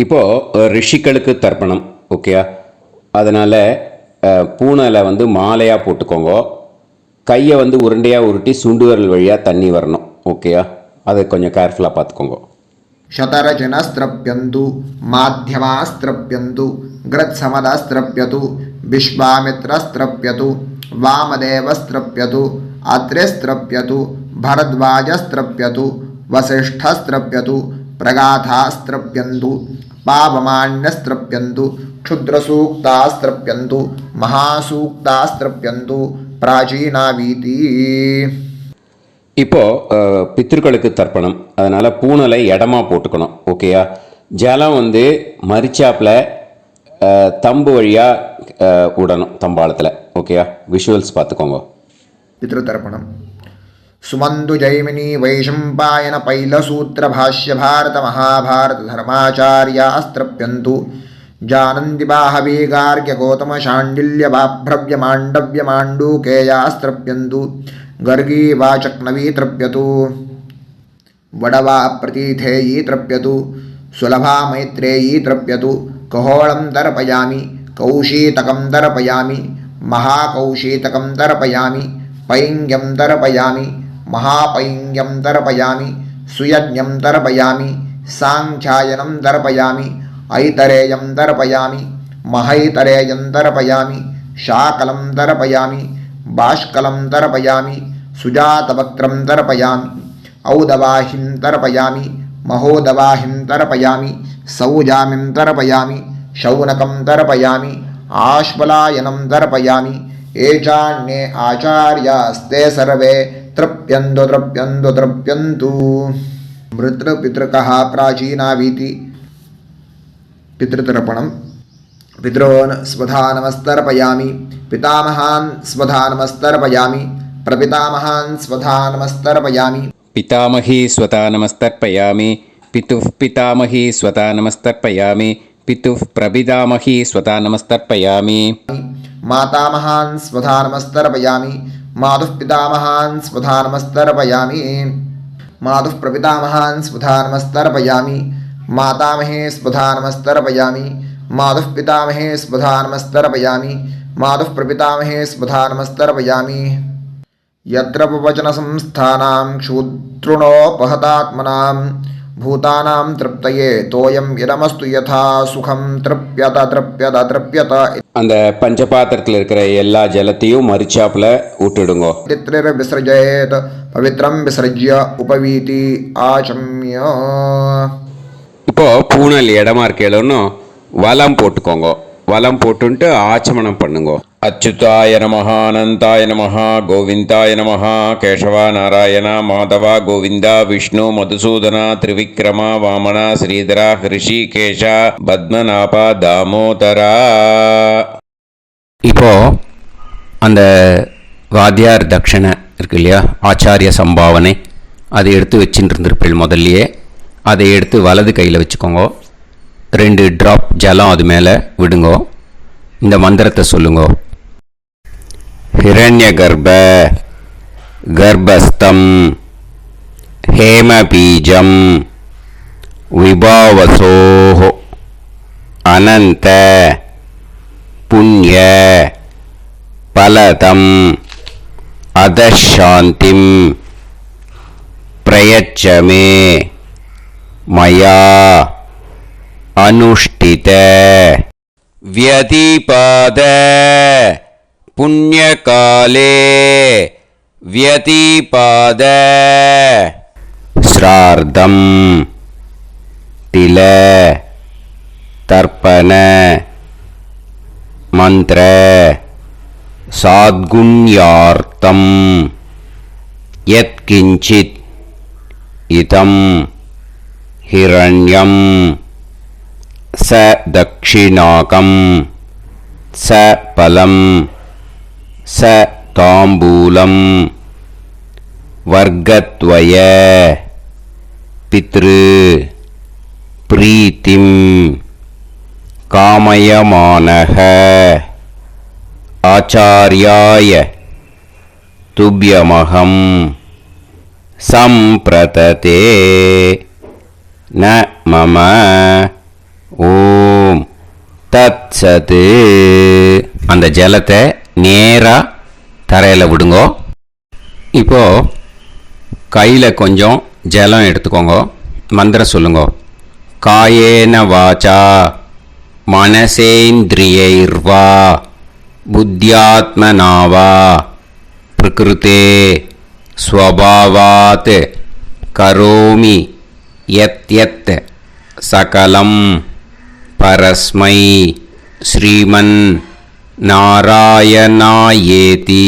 இப்போது ரிஷிகளுக்கு தர்ப்பணம். ஓகேயா? அதனால் பூனலை வந்து மாலையாக போட்டுக்கோங்க. கையை வந்து உருண்டையாக உருட்டி சுண்டு விரல் வழியாக தண்ணி வரணும். ஓகேயா? அதை கொஞ்சம் கேர்ஃபுல்லாக பார்த்துக்கோங்க. शतरजनस्त्रप्यन्तु माध्यमास्त्रप्यन्तु ग्रत्समदस्त्रप्यतु विश्वामित्रस्त्रप्यतु वामदेवस्त्रप्यतु अत्रेस्त्रप्यतु भरद्वाजस्त्रप्यतु वसिष्ठस्त्रप्यतु प्रगाथास्त्रप्यन्तु पावमान्यस्त्रप्यन्तु क्षुद्रसूक्तास्त्रप्यन्तु महासूक्तास्त्रप्यन्तु प्राचीनावीति. இப்போது பித்திருக்களுக்கு தர்ப்பணம். அதனால் பூனலை இடமா போட்டுக்கணும். ஓகேயா? ஜலம் வந்து மரிச்சாப்பில் தம்பு வழியாக விடணும் தம்பாளத்தில். ஓகேயா? விஷுவல்ஸ் பார்த்துக்கோங்க. पितृतर्पणम् सुमन्तु जैमिनी वैशम्पायन पैलसूत्रभाष्य भारत महाभारत धर्माचार्यास्त्रप्यन्तु जानन्ति बाहवी गार्ग्य गौतम शाण्डिल्य बाभ्रव्य माण्डव्य माण्डूकेयास्त्रप्यन्तु गर्गी वाचक्नवी तृप्यतु वडवा प्रतीथेयी तृप्यतु सुलभा मैत्रेयी तृप्यतु कहोळं तर्पयामि कौशीतकं तर्पयामि महाकौशीतकं तर्पयामि पैङ्ग्यं तर्पयामि महापैङ्ग्यं तर्पयामि सुयज्ञं तर्पयामि साङ्ख्यायनं तर्पयामि ऐतरेयं तर्पयामि महैतरेयं तर्पयामि शाकलं तर्पयामि बाष्कलं तर्पयामि सुजातवक्त्रं तर्पयामि औदवाहिं तर्पयामि महोदवाहिं तर्पयामि सौजामिं तर्पयामि शौनकं तर्पयामि आश्वलायनं तर्पयामि ये चान्ये आचार्यास्ते सर्वे तृप्यन्तु तृप्यन्तु तृप्यन्तु मृतृपितृकः प्राचीनावीति पितृतर्पणम् पितॄन् स्वधा नमस्तर्पयामि पितामहान् स्वधा नमस्तर्पयामि प्रपितामहान् स्वधा नमस्तर्पयामि पितामही स्वता नमस्तर्पयामि पितुः पितामही स्वता नमस्तर्पयामि पितुः प्रपितामही स्वता नमस्तर्पयामि मातामहान् स्वधा नमस्तर्पयामि मातुः पितामहान् स्वधा नमस्तर्पयामि मातुः प्रपितामहान् स्वधा नमस्तर्पयामि मातामहे स्वधा नमस्तर्पयामि मातुः पितामहे स्वधा नमस्तर्पयामि मातुः प्रपितामहे स्वधा नमस्तर्पयामि यत्र वचनसंस्थानां क्षुद्रुणोपहतात्मनां भूतानां तृप्तये तोयं इदमस्तु यथा सुखं तृप्यत तृप्यत तृप्यत அந்த பஞ்சபாத்திரத்தில் இருக்கிற எல்லா ஜலத்தையும் மரிச்சாப்புல விட்டுடுங்கோ. विसृजेत पवित्रं विसृज्य उपवीति आचम्य இப்போ பூனல் இடமா இருக்கேன்னு வலம் போட்டுக்கோங்க. வலம் போட்டுன்ட்டு ஆச்சமனம் பண்ணுங்க. அச்சுதாய நமஹ அனந்தாய நமஹ கோவிந்தாய நமஹ கேசவா நாராயணா மாதவா கோவிந்தா விஷ்ணு மதுசூதனா திரிவிக்ரமா வாமனா ஸ்ரீதரா ஹிருஷிகேஷா பத்மநாபா தாமோதரா. இப்போ அந்த வாத்தியார் தட்சணை இருக்கு இல்லையா, ஆச்சாரிய சம்பாவனை, அதை எடுத்து வச்சுட்டு இருந்திருப்பேன் முதல்லையே. அதை எடுத்து வலது கையில் வச்சுக்கோங்க. 2 ட்ராப் ஜலம் அது மேலே விடுங்கோ. இந்த மந்திரத்தை சொல்லுங்கோ. ஹிரண்ய கர்ப்ப கர்ப்பஸ்தம் ஹேமபீஜம் விபாவசோஹோ அனந்த புண்ணிய பலதம் அதசாந்திம் பிரயச்சமே மயா अनुष्ठित व्यतिपाद पुण्यकाले व्यतिपाद श्रार्धं तिल तर्पण मंत्र साद्गुण्यार्थं यत्किंचित् इदं हिरण्यं स दक्षिणाकं स फलं स ताम्बूलं वर्गद्वय पितृ प्रीतिं कामयमानः आचार्याय तुभ्यमहं सम्प्रतते न मम ஓம் தத் சத்து. அந்த ஜலத்தை நேராக தரையில் விடுங்கோ. இப்போ கையில் கொஞ்சம் ஜலம் எடுத்துக்கோங்க. மந்திரம் சொல்லுங்க. காயேன வாச்சா மனசேந்திரியைர்வா புத்தியாத்மனாவா பிரகிருதே ஸ்வபாவாத் கரோமி யத் யத் சகலம் परस्मै श्रीमन् नारायणायेति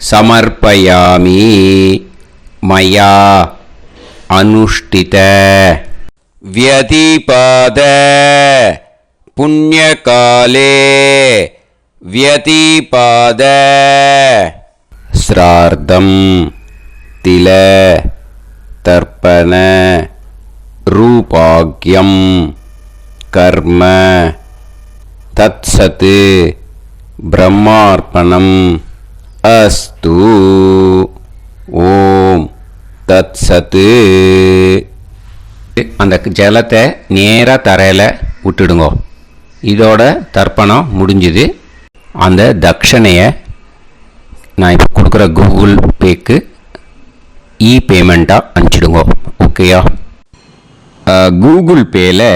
समर्पयामि मया अनुष्ठित व्यतिपाद पुण्यकाले व्यतिपाद श्रार्धं तिल तर्पण रूपाग्यं कर्म तत्सत् ब्रह्मार्पणम् अस्तु. ஓம் தத் சத்து. அந்த ஜலத்தை நேராக தரையில் விட்டுடுங்க. இதோட தர்ப்பணம் முடிஞ்சுது. அந்த தட்சணையை நான் இப்போ கொடுக்குற கூகுள் பேக்கு பேமெண்ட்டாக அனுப்பிச்சிடுங்க. ஓகேயா? கூகுள் பேயில்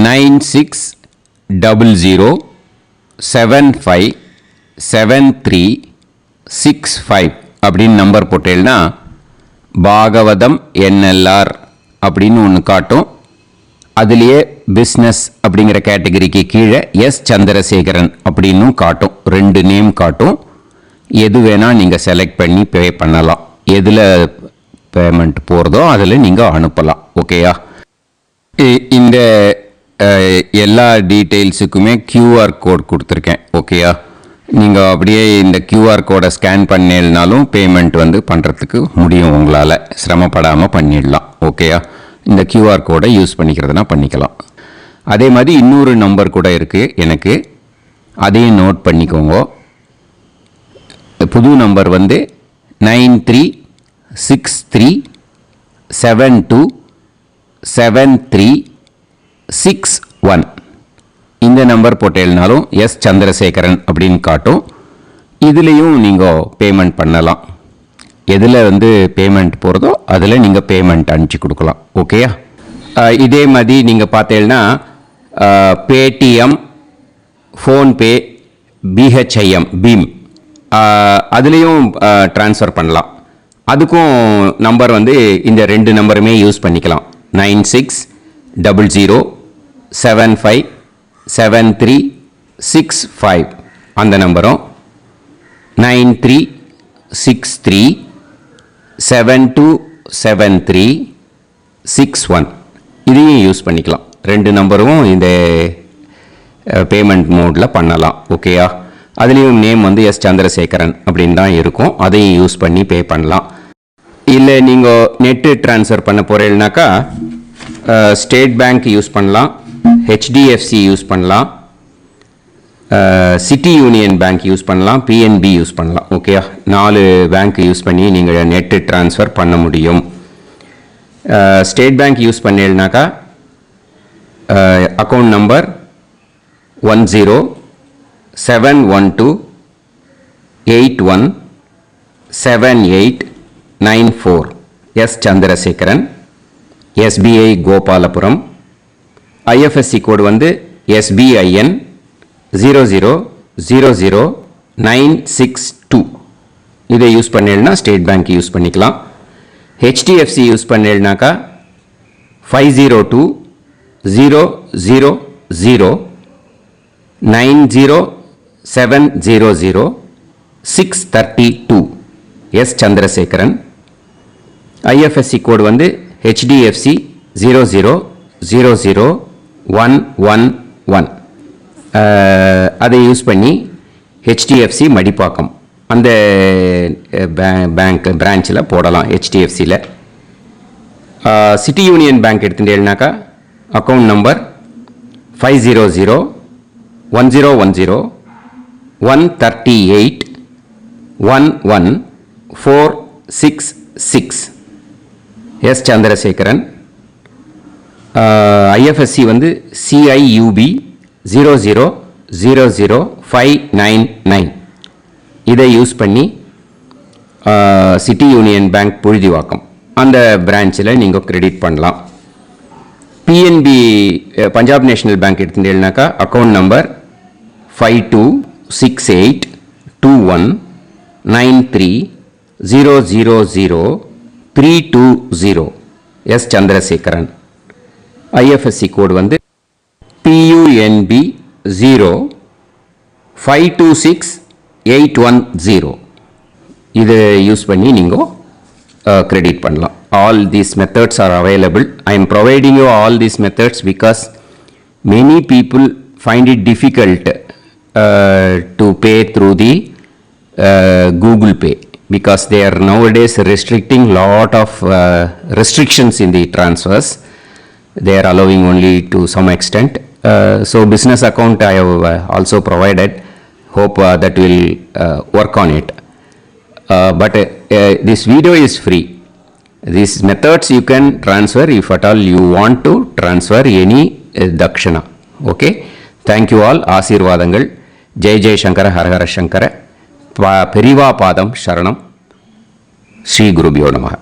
9600757365 அப்படின்னு நம்பர் போட்டேன்னா பாகவதம் NLR அப்படின்னு ஒன்று காட்டும். அதுலேயே பிஸ்னஸ் அப்படிங்கிற கேட்டகரிக்கு கீழே எஸ் சந்திரசேகரன் அப்படின்னும் காட்டும். 2 நேம் காட்டும். எது வேணால் நீங்கள் செலக்ட் பண்ணி பே பண்ணலாம். எதில் பேமெண்ட் போகிறதோ அதில் நீங்கள் அனுப்பலாம். ஓகேயா? இந்த எல்லா டீட்டெயில்ஸுக்குமே கியூஆர் கோட் கொடுத்துருக்கேன். ஓகேயா? நீங்கள் அப்படியே இந்த கியூஆர் கோடை ஸ்கேன் பண்ணினாலும் பேமெண்ட் பண்ணுறதுக்கு முடியும். உங்களால் சிரமப்படாமல் பண்ணிடலாம். ஓகேயா? இந்த கியூஆர் கோடை யூஸ் பண்ணிக்கிறதுனா பண்ணிக்கலாம். அதே மாதிரி இன்னொரு நம்பர் கூட இருக்குது எனக்கு, அதையும் நோட் பண்ணிக்கோங்க. புது நம்பர் 9363727361. இந்த நம்பர் போட்டேல்னாலும் எஸ் சந்திரசேகரன் அப்படின்னு காட்டும். இதுலேயும் நீங்கள் பேமெண்ட் பண்ணலாம். எதில் பேமெண்ட் போகிறதோ அதில் நீங்கள் பேமெண்ட் அனுப்பிச்சி கொடுக்கலாம். ஓகேயா? இதே மாதிரி நீங்கள் பார்த்தேன்னா பேடிஎம், ஃபோன்பே, பிஹெச்ஐஎம், பீம் அதுலேயும் ட்ரான்ஸ்ஃபர் பண்ணலாம். அதுக்கும் நம்பர் இந்த 2 நம்பருமே யூஸ் பண்ணிக்கலாம். 9600757365 அந்த நம்பரும் 9363727361 இதையும் யூஸ் பண்ணிக்கலாம். 2 நம்பரும் இந்த பேமெண்ட் மோடில் பண்ணலாம். ஓகேயா? அதுலேயும் நேம் எஸ் சந்திரசேகரன் அப்படின்னு தான் இருக்கும். அதையும் யூஸ் பண்ணி பே பண்ணலாம். இல்லை நீங்கள் நெட்டு ட்ரான்ஸ்ஃபர் பண்ண போகிறீங்கனாக்கா ஸ்டேட் பேங்க் யூஸ் பண்ணலாம், ஹெச்டிஎஃப்சி யூஸ் பண்ணலாம், சிட்டி யூனியன் பேங்க் யூஸ் பண்ணலாம், பிஎன்பி யூஸ் பண்ணலாம். ஓகேயா? 4 பேங்க் யூஸ் பண்ணி நீங்கள் நெட்டு ட்ரான்ஸ்ஃபர் பண்ண முடியும். ஸ்டேட் பேங்க் யூஸ் பண்ணீங்கனாக்கா account number 1071281789 S Chandrasekaran, SBI Gopalapuram. IFSC code SBIN 0000962. இதை யூஸ் பண்ணீங்கன்னா ஸ்டேட் பேங்க் யூஸ் பண்ணிக்கலாம். ஹெச்டிஎஃப்சி யூஸ் பண்ணீங்கனாக்கா 5020009007000632 S Chandrasekaran. IFSC code HDFC 0000111. அதை யூஸ் பண்ணி ஹெச்டிஎஃப்சி மடிப்பாக்கம் அந்த பேங்க் பிரான்ச்சில் போடலாம். ஹெச்டிஎஃப்சியில் சிட்டி யூனியன் பேங்க் எடுத்துட்டேன்னாக்கா account number 5001010381146 S Chandrasekaran. IFSC CIUB 0000599. இதை யூஸ் பண்ணி சிட்டி யூனியன் பேங்க் புழுதிவாக்கம் அந்த பிரான்ச்சில் நீங்கள் கிரெடிட் பண்ணலாம். பிஎன்பி பஞ்சாப் நேஷனல் பேங்க் எடுத்துட்டீங்கன்னாக்கா account number 52682193000320 S Chandrasekaran. IFSC code PUNB 0526810. இதை யூஸ் பண்ணி நீங்கள் கிரெடிட் பண்ணலாம். All these methods are available. I am providing you all these methods because many people find it difficult to pay through the Google Pay because they are nowadays restricting lot of restrictions in the transfers. They are allowing only to some extent. So business account I have also provided. Hope that will work on it. But this video is free. These methods you can transfer if at all you want to transfer any dakshana. Okay. Thank you all. Aasirvadangal. Jai Jai Shankara Har Har Shankara. Periva Padam Sharanam. Sri Gurubhyo Namaha.